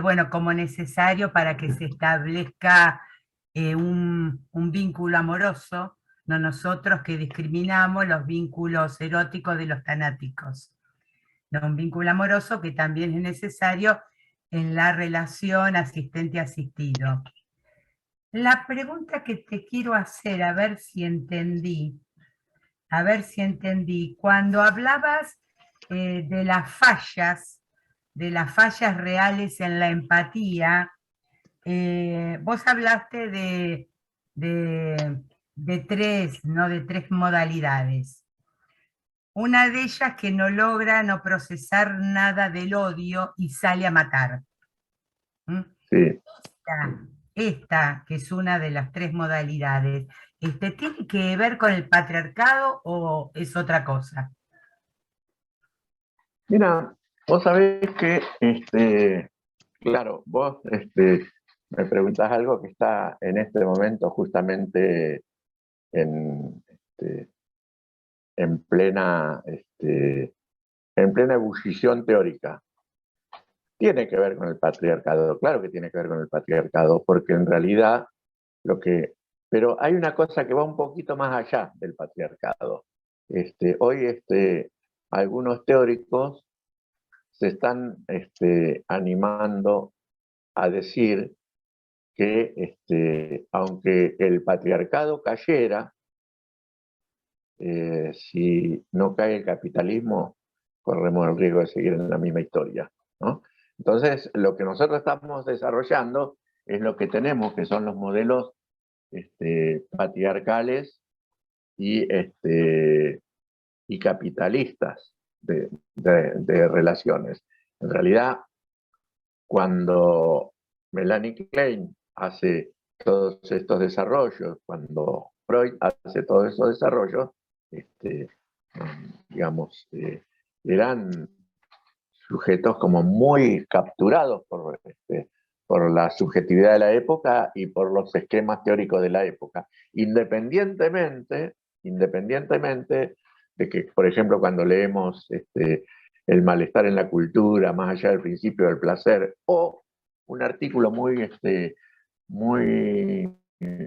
E: Bueno, como necesario para que se establezca un vínculo amoroso, no nosotros que discriminamos los vínculos eróticos de los tanáticos. No, un vínculo amoroso que también es necesario en la relación asistente-asistido. La pregunta que te quiero hacer, a ver si entendí, cuando hablabas de las fallas reales en la empatía, vos hablaste de tres, ¿no? De tres modalidades. Una de ellas que no logra no procesar nada del odio y sale a matar.
A: Sí.
E: Esta, que es una de las tres modalidades, ¿tiene que ver con el patriarcado o es otra cosa?
A: Mira, vos sabés que, claro, vos me preguntás algo que está en este momento justamente en, en plena ebullición teórica. Tiene que ver con el patriarcado, claro que tiene que ver con el patriarcado, porque en realidad pero hay una cosa que va un poquito más allá del patriarcado. Hoy algunos teóricos se están animando a decir que aunque el patriarcado cayera, si no cae el capitalismo, corremos el riesgo de seguir en la misma historia, ¿no? Entonces, lo que nosotros estamos desarrollando es lo que tenemos, que son los modelos patriarcales y capitalistas de relaciones. En realidad, cuando Melanie Klein hace todos estos desarrollos, cuando Freud hace todos esos desarrollos, digamos, eran sujetos como muy capturados por la subjetividad de la época y por los esquemas teóricos de la época, independientemente de que, por ejemplo, cuando leemos El malestar en la cultura, más allá del principio del placer, o un artículo muy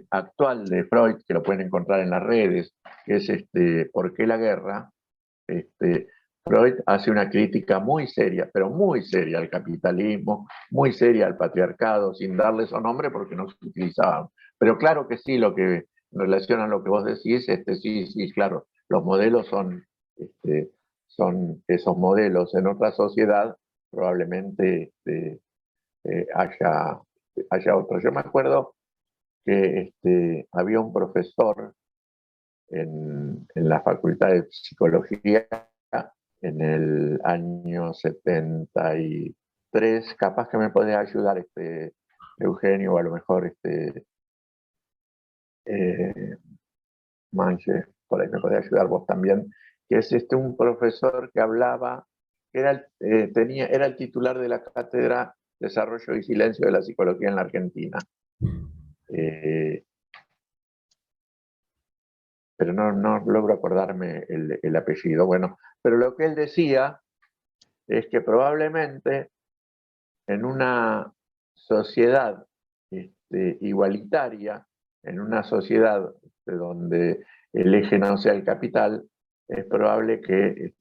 A: actual de Freud, que lo pueden encontrar en las redes, que es ¿Por qué la guerra? Freud hace una crítica muy seria, pero muy seria al capitalismo, muy seria al patriarcado, sin darle su nombre porque no se utilizaban. Pero claro que sí, lo que en relación a lo que vos decís, sí, claro, los modelos son esos modelos. En otra sociedad probablemente haya otros. Yo me acuerdo que había un profesor en la Facultad de Psicología en el año 73, capaz que me podés ayudar Eugenio, o a lo mejor Manche, por ahí me podés ayudar vos también, que es un profesor que hablaba, era el titular de la cátedra Desarrollo y Silencio de la Psicología en la Argentina. Pero no logro acordarme el apellido. Bueno, pero lo que él decía es que probablemente en una sociedad igualitaria, en una sociedad donde el eje no sea el capital, es probable que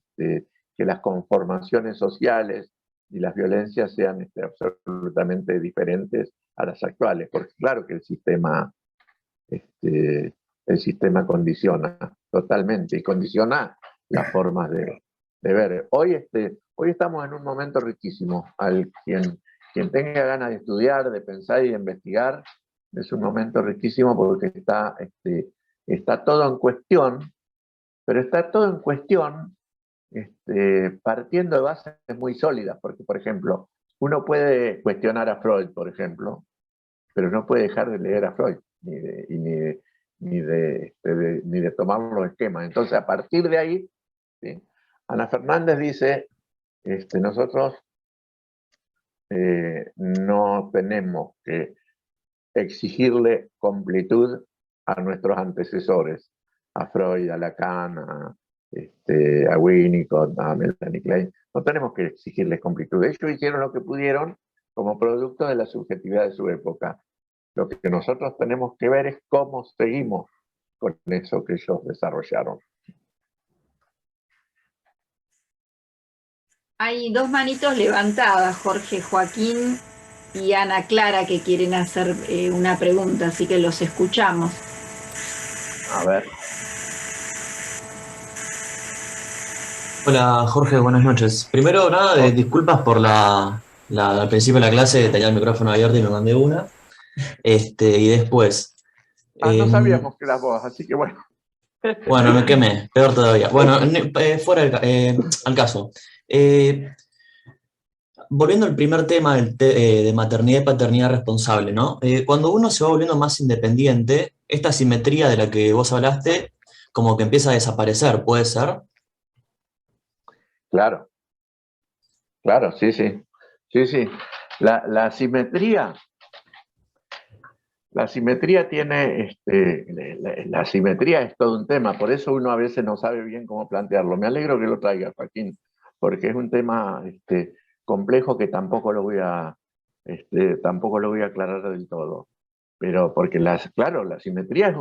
A: las conformaciones sociales y las violencias sean absolutamente diferentes a las actuales, porque claro que el el sistema condiciona totalmente y condiciona las formas de ver. Hoy estamos en un momento riquísimo. Quien tenga ganas de estudiar, de pensar y de investigar, es un momento riquísimo porque está todo en cuestión, pero está todo en cuestión partiendo de bases muy sólidas, porque, por ejemplo, uno puede cuestionar a Freud, por ejemplo, pero no puede dejar de leer a Freud, ni de tomar los esquemas. Entonces, a partir de ahí, ¿sí? Ana Fernández dice, nosotros no tenemos que exigirle completud a nuestros antecesores, a Freud, a Lacan, a Winnicott, a Melanie Klein. No tenemos que exigirles completud. Ellos hicieron lo que pudieron como producto de la subjetividad de su época. Lo que nosotros tenemos que ver es cómo seguimos con eso que ellos desarrollaron.
D: Hay dos manitos levantadas, Jorge Joaquín y Ana Clara, que quieren hacer una pregunta, así que los escuchamos.
A: A ver.
F: Hola Jorge, buenas noches. Primero nada, disculpas por al principio de la clase tenía el micrófono abierto y me mandé una. Y después.
A: No sabíamos que eras vos, así que bueno.
F: Bueno, me quemé, peor todavía. Bueno, fuera al caso. Volviendo al primer tema de maternidad y paternidad responsable, ¿no? Cuando uno se va volviendo más independiente, esta simetría de la que vos hablaste, como que empieza a desaparecer, ¿puede ser?
A: Claro, sí. La simetría tiene, la simetría es todo un tema, por eso uno a veces no sabe bien cómo plantearlo. Me alegro que lo traiga, Joaquín, porque es un tema complejo que tampoco lo voy a aclarar del todo. Pero porque claro, la simetría es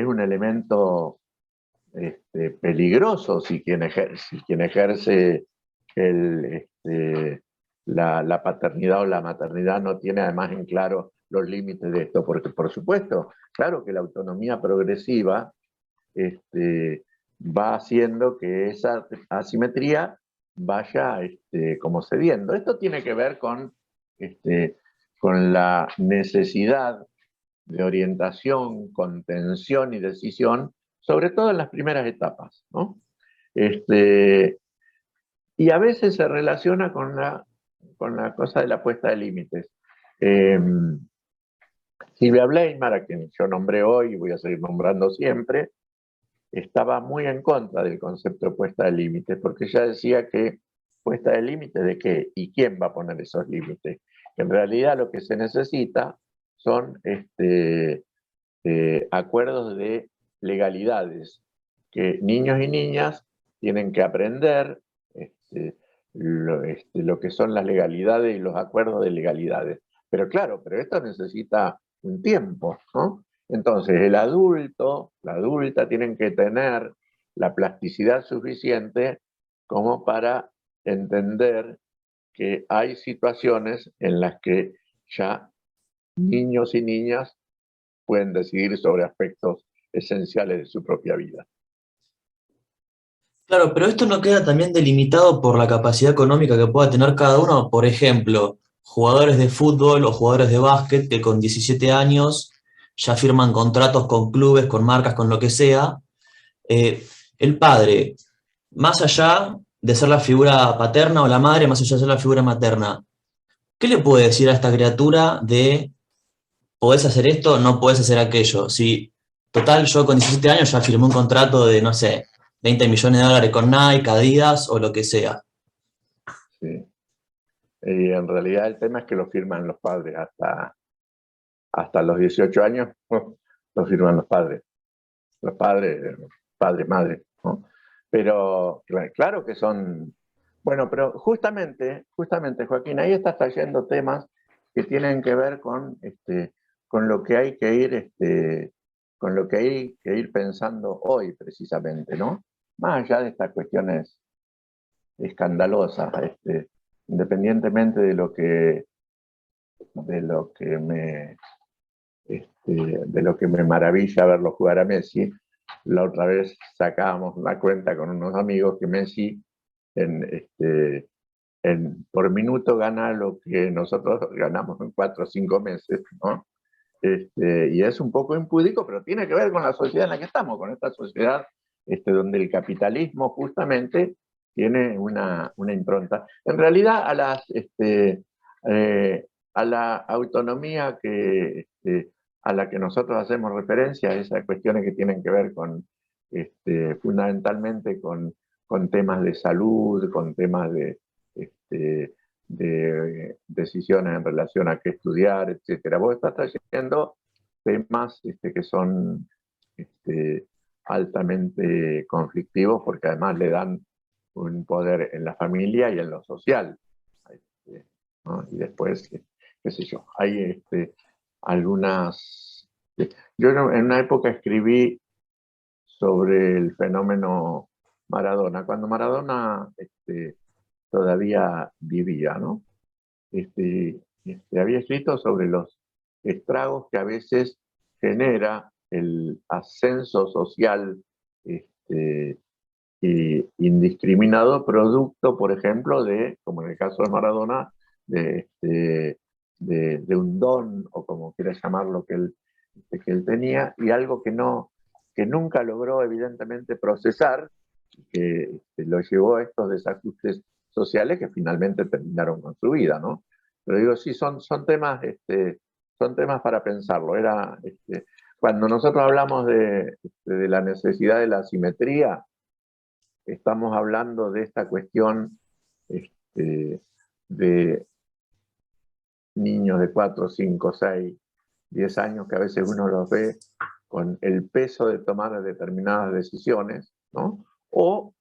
A: un elemento peligroso si quien ejerce la paternidad o la maternidad no tiene además en claro los límites de esto, porque por supuesto, claro que la autonomía progresiva va haciendo que esa asimetría vaya como cediendo. Esto tiene que ver con la necesidad de orientación, contención y decisión, sobre todo en las primeras etapas, ¿no? Y a veces se relaciona con la cosa de la puesta de límites. Silvia Bleimer, a quien yo nombré hoy y voy a seguir nombrando siempre, estaba muy en contra del concepto de puesta de límites, porque ella decía que puesta de límites de qué y quién va a poner esos límites. Que en realidad lo que se necesita son acuerdos de legalidades, que niños y niñas tienen que aprender lo que son las legalidades y los acuerdos de legalidades. Pero claro, esto necesita un tiempo, ¿no? Entonces el adulto, la adulta tienen que tener la plasticidad suficiente como para entender que hay situaciones en las que ya niños y niñas pueden decidir sobre aspectos esenciales de su propia vida.
F: Claro, pero esto no queda también delimitado por la capacidad económica que pueda tener cada uno. Por ejemplo, jugadores de fútbol o jugadores de básquet que con 17 años ya firman contratos con clubes, con marcas, con lo que sea. El padre, más allá de ser la figura paterna, o la madre, más allá de ser la figura materna, ¿qué le puede decir a esta criatura de podés hacer esto, no podés hacer aquello? Si, total, yo con 17 años ya firmé un contrato de, no sé, 20 millones de dólares con Nike, Adidas o lo que sea.
A: Sí. Y en realidad el tema es que lo firman los padres hasta los 18 años, lo firman los padres. Los padres, madre, ¿no? Pero claro que son... Bueno, pero justamente, Joaquín, ahí estás trayendo temas que tienen que ver con lo que hay que ir, con lo que hay que ir pensando hoy, precisamente, ¿no? Más allá de estas cuestiones escandalosas, independientemente de lo que me de lo que me maravilla verlo jugar a Messi. La otra vez sacábamos la cuenta con unos amigos que Messi por minuto gana lo que nosotros ganamos en 4 o 5 meses, ¿no? Y es un poco impúdico, pero tiene que ver con la sociedad en la que estamos, con esta sociedad donde el capitalismo justamente tiene una impronta. En realidad, a la autonomía a la que nosotros hacemos referencia, esas cuestiones que tienen que ver con, fundamentalmente con temas de salud, con temas de decisiones en relación a qué estudiar, etcétera. Vos estás trayendo temas que son altamente conflictivos porque además le dan un poder en la familia y en lo social. ¿No? Y después, qué sé yo, hay algunas... Yo en una época escribí sobre el fenómeno Maradona, cuando Maradona todavía vivía, ¿no? Había escrito sobre los estragos que a veces genera el ascenso social indiscriminado, producto, por ejemplo, como en el caso de Maradona, de un don, o como quieras llamarlo, que él tenía, y algo que nunca logró, evidentemente, procesar, que lo llevó a estos desajustes sociales que finalmente terminaron con su vida, ¿no? Pero digo, sí, son temas para pensarlo. Cuando nosotros hablamos de la necesidad de la simetría, estamos hablando de esta cuestión de niños de 4, 5, 6, 10 años que a veces uno los ve con el peso de tomar determinadas decisiones, ¿no? O,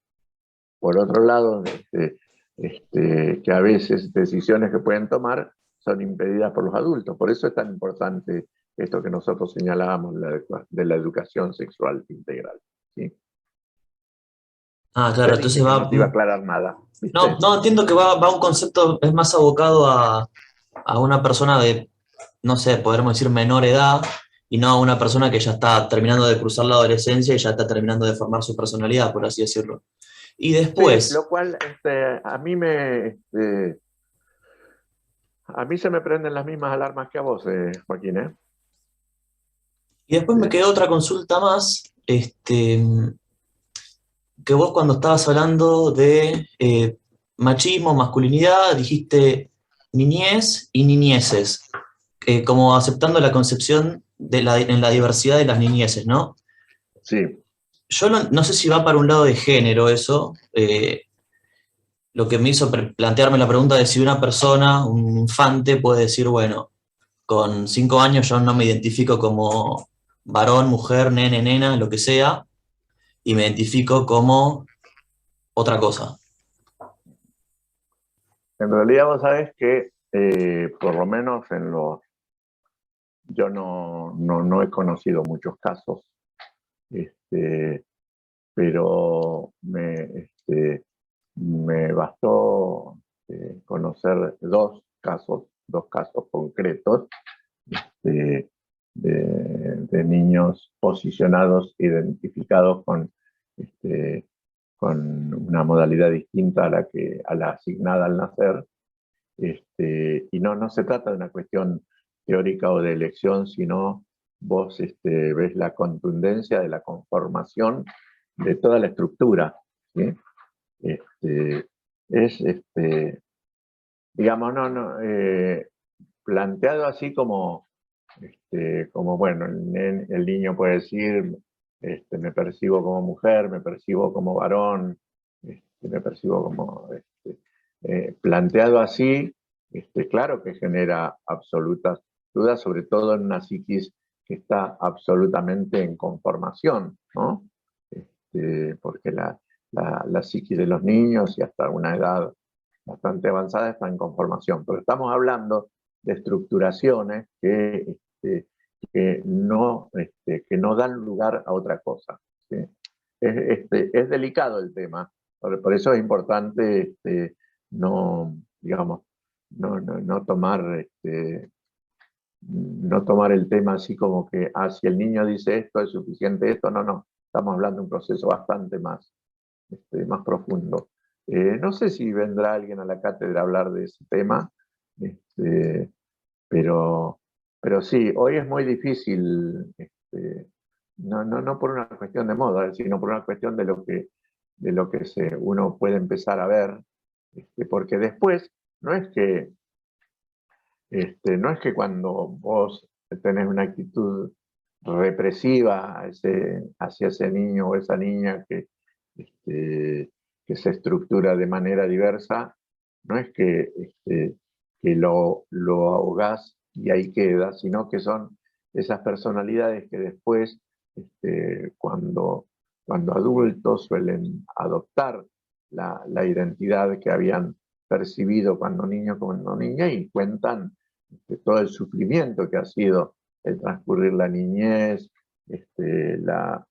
A: por otro lado, que a veces decisiones que pueden tomar son impedidas por los adultos. Por eso es tan importante esto que nosotros señalábamos de la educación sexual integral, ¿sí?
F: Ah, claro, entonces
A: No
F: va...
A: te iba a aclarar nada, ¿viste?
F: No, entiendo que va un concepto, es más abocado a una persona de, no sé, podremos decir menor edad, y no a una persona que ya está terminando de cruzar la adolescencia y ya está terminando de formar su personalidad, por así decirlo. Y después...
A: Sí, lo cual a mí se me prenden las mismas alarmas que a vos, Joaquín, ¿eh?
F: Y después me quedó otra consulta más, que vos cuando estabas hablando de machismo, masculinidad, dijiste niñez y niñeces, como aceptando la concepción en la diversidad de las niñeces, ¿no?
A: Sí.
F: Yo no sé si va para un lado de género eso, lo que me hizo plantearme la pregunta de si una persona, un infante, puede decir, bueno, con 5 años yo no me identifico como varón, mujer, nene, nena, lo que sea, y me identifico como otra cosa.
A: En realidad vos sabés que, por lo menos yo no he conocido muchos casos, pero me bastó conocer dos casos concretos de niños posicionados, identificados con una modalidad distinta a la asignada al nacer. Y no se trata de una cuestión teórica o de elección, sino vos ves la contundencia de la conformación de toda la estructura, ¿sí? Es, digamos, planteado así como bueno, el niño puede decir, me percibo como mujer, me percibo como varón, me percibo como... planteado así, claro que genera absolutas dudas, sobre todo en una psiquis que está absolutamente en conformación, ¿no? Porque la psiquis de los niños y hasta una edad bastante avanzada está en conformación, pero estamos hablando de estructuraciones que no dan lugar a otra cosa, ¿sí? Es delicado el tema, por eso es importante no tomar no tomar el tema así como que, si el niño dice esto, es suficiente esto. No, no, estamos hablando de un proceso bastante más, más profundo. No sé si vendrá alguien a la cátedra a hablar de ese tema, este, pero sí, hoy es muy difícil, no por una cuestión de moda, sino por una cuestión de lo que uno puede empezar a ver, porque después no es que, no es que cuando vos tenés una actitud represiva hacia ese niño o esa niña que se estructura de manera diversa, no es que lo ahogás y ahí queda, sino que son esas personalidades que después, cuando adultos, suelen adoptar la identidad que habían percibido cuando niño, cuando niña, y cuentan todo el sufrimiento que ha sido el transcurrir la niñez, la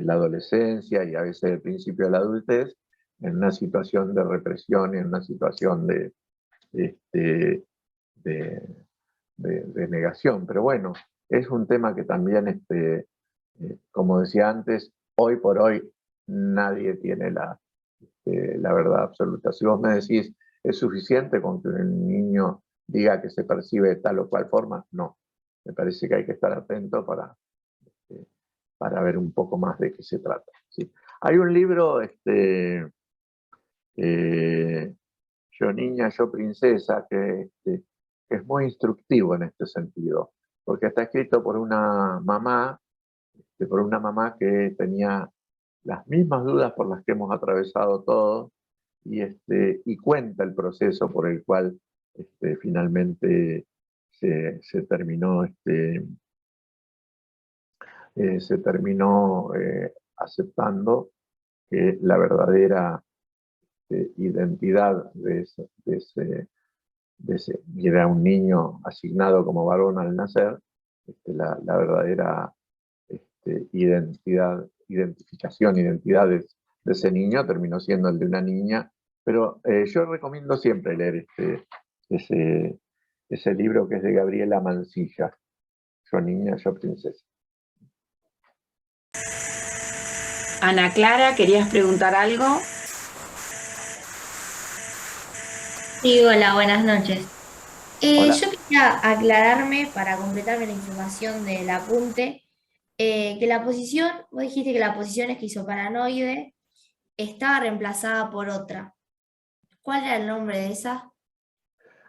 A: adolescencia y a veces el principio de la adultez, en una situación de represión, en una situación este, de, de negación. Pero bueno, es un tema que también, como decía antes, hoy por hoy nadie tiene la verdad absoluta. Si vos me decís, ¿es suficiente con que un niño diga que se percibe de tal o cual forma? No. Me parece que hay que estar atento para ver un poco más de qué se trata. ¿Sí? Hay un libro, Yo niña, yo princesa, que es muy instructivo en este sentido, porque está escrito por una mamá que tenía las mismas dudas por las que hemos atravesado todos, y cuenta el proceso por el cual finalmente se terminó, aceptando que la verdadera identidad y era un niño asignado como varón al nacer, la verdadera identidad de ese niño terminó siendo el de una niña. Pero yo recomiendo siempre leer ese libro, que es de Gabriela Mansilla, Yo niña, yo princesa.
D: Ana Clara, ¿querías preguntar algo?
G: Sí, hola, buenas noches.
A: Hola.
G: Yo quería aclararme para completarme la información del apunte, que la posición, vos dijiste que la posición esquizoparanoide estaba reemplazada por otra. ¿Cuál era el nombre de esa?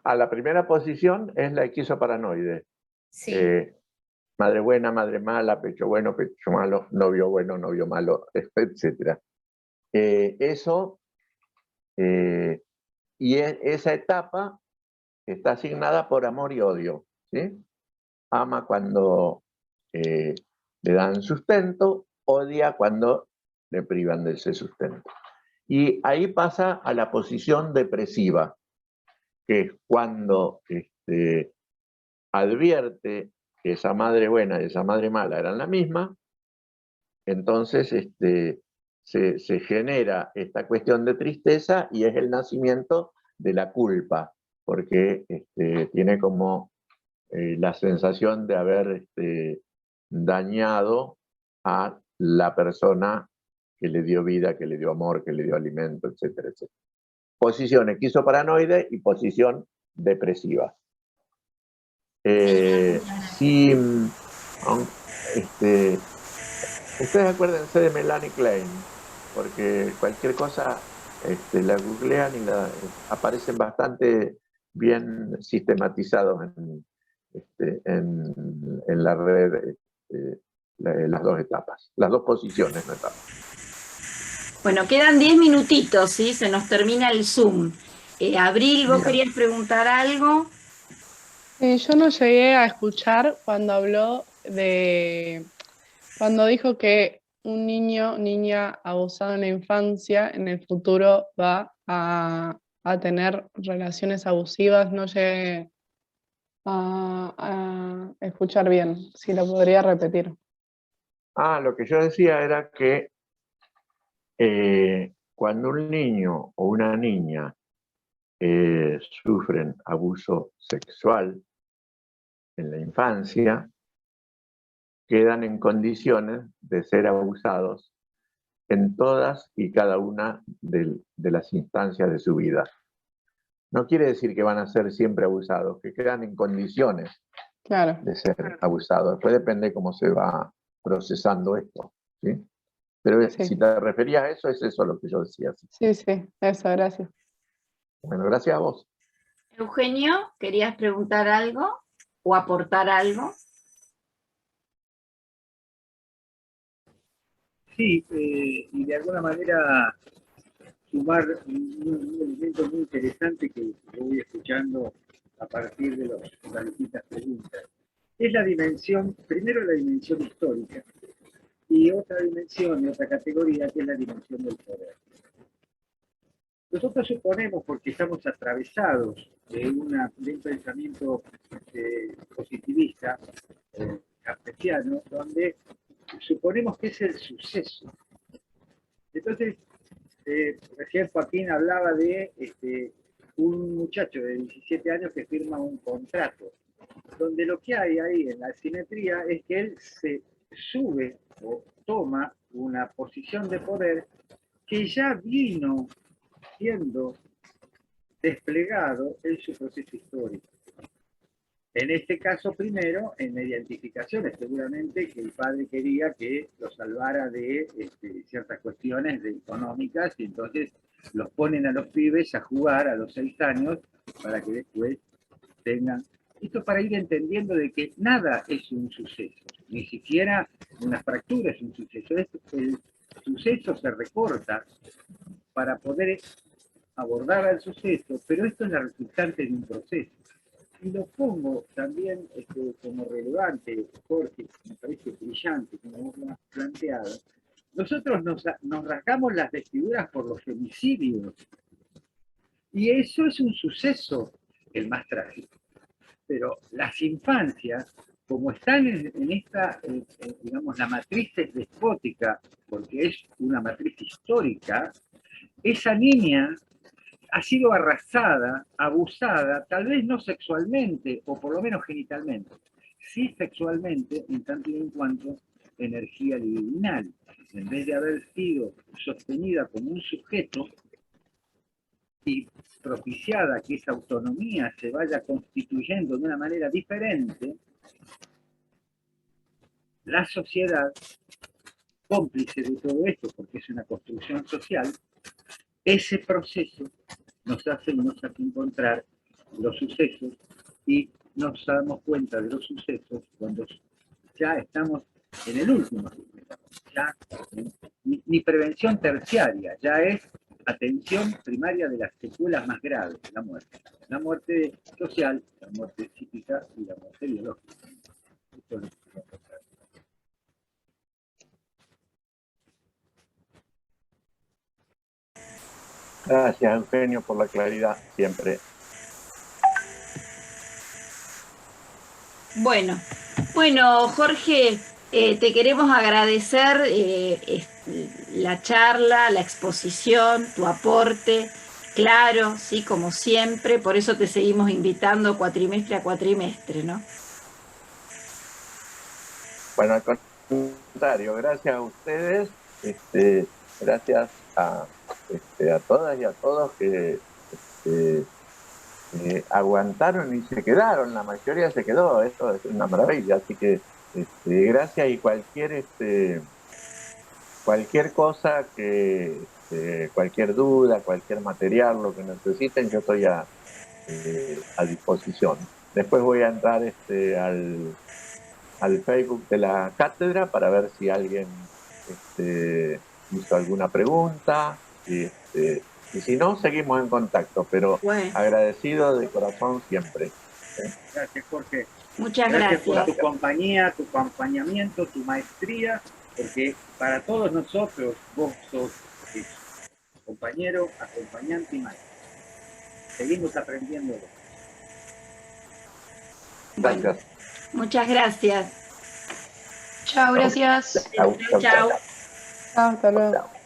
A: La primera posición es la esquizoparanoide.
G: Sí.
A: Madre buena, madre mala, pecho bueno, pecho malo, novio bueno, novio malo, etc. Eso, esa etapa está asignada por amor y odio, ¿sí? Ama cuando le dan sustento, odia cuando le privan de ese sustento. Y ahí pasa a la posición depresiva, que es cuando advierte que esa madre buena y esa madre mala eran la misma. Entonces se genera esta cuestión de tristeza y es el nacimiento de la culpa, porque tiene como la sensación de haber dañado a la persona que le dio vida, que le dio amor, que le dio alimento, etcétera, etcétera. Posición esquizoparanoide y posición depresiva. Si, ustedes acuérdense de Melanie Klein, porque cualquier cosa la googlean y aparecen bastante bien sistematizados en la red, las dos etapas, las dos posiciones, no etapas.
D: Bueno, quedan 10 minutitos, ¿sí? Se nos termina el Zoom. Abril, ¿vos
A: Bien.
D: querías preguntar algo?
H: Yo no llegué a escuchar cuando cuando dijo que un niño, niña abusado en la infancia, en el futuro va a tener relaciones abusivas. No llegué a escuchar bien, si lo podría repetir.
A: Lo que yo decía era que cuando un niño o una niña sufren abuso sexual, en la infancia, quedan en condiciones de ser abusados en todas y cada una de las instancias de su vida. No quiere decir que van a ser siempre abusados, que quedan en condiciones
H: Claro.
A: de ser abusados. Después depende cómo se va procesando esto, ¿sí? Pero
H: Sí.
A: si te referías a eso, es eso lo que yo decía.
H: Sí, sí, eso, gracias.
A: Bueno, gracias a vos.
D: Eugenio, ¿querías preguntar algo o aportar algo?
I: Sí, y de alguna manera sumar un elemento muy interesante que voy escuchando a partir de las distintas preguntas. Es la dimensión, primero la dimensión histórica, y otra dimensión, otra categoría, que es la dimensión del poder. Nosotros suponemos, porque estamos atravesados de un pensamiento positivista, cartesiano, donde suponemos que es el suceso. Entonces, recién Joaquín hablaba de un muchacho de 17 años que firma un contrato, donde lo que hay ahí en la asimetría es que él se sube o toma una posición de poder que ya vino siendo desplegado en su proceso histórico. En este caso, primero, en la identificación, seguramente que el padre quería que lo salvara de ciertas cuestiones económicas, y entonces los ponen a los pibes a jugar a los 6 años para que después tengan... Esto para ir entendiendo de que nada es un suceso, ni siquiera una fractura es un suceso. El suceso se recorta para poder abordar al suceso, pero esto es la resultante de un proceso. Y lo pongo también como relevante, Jorge, me parece brillante, como vos lo has planteado. Nosotros nos rasgamos las vestiduras por los femicidios, y eso es un suceso el más trágico. Pero las infancias, como están en esta, digamos, la matriz es despótica, porque es una matriz histórica, esa niña ha sido arrasada, abusada, tal vez no sexualmente, o por lo menos genitalmente, sí sexualmente, en tanto y en cuanto energía libidinal. En vez de haber sido sostenida como un sujeto y propiciada que esa autonomía se vaya constituyendo de una manera diferente, la sociedad, cómplice de todo esto, porque es una construcción social, ese proceso nos hace encontrar los sucesos, y nos damos cuenta de los sucesos cuando ya estamos en el último suceso. Ya ni prevención terciaria, ya es atención primaria de las secuelas más graves, la muerte social, la muerte psíquica y la muerte biológica. Esto es lo que vamos a hacer.
A: Gracias, Eugenio, por la claridad, siempre.
D: Bueno, Jorge, te queremos agradecer la charla, la exposición, tu aporte, claro, sí, como siempre, por eso te seguimos invitando cuatrimestre a cuatrimestre, ¿no?
A: Bueno, al contrario, gracias a ustedes, gracias a todas y a todos que aguantaron y se quedaron, la mayoría se quedó, esto es una maravilla, así que gracias, y cualquier cosa cualquier duda, cualquier material, lo que necesiten, yo estoy a disposición. Después voy a entrar al Facebook de la cátedra para ver si alguien hizo alguna pregunta, y si no, seguimos en contacto, pero
D: bueno,
A: agradecido de corazón siempre.
I: Gracias, Jorge.
D: Muchas
I: Gracias por
D: gracias.
I: tu compañía, tu acompañamiento, tu maestría, porque para todos nosotros vos sos compañero, acompañante y maestro. Seguimos aprendiendo.
A: Gracias.
D: Bueno, muchas gracias.
J: Chao, gracias.
A: Chau, chau, chau.
D: Chao.
H: Chao, hasta luego.
A: Chau.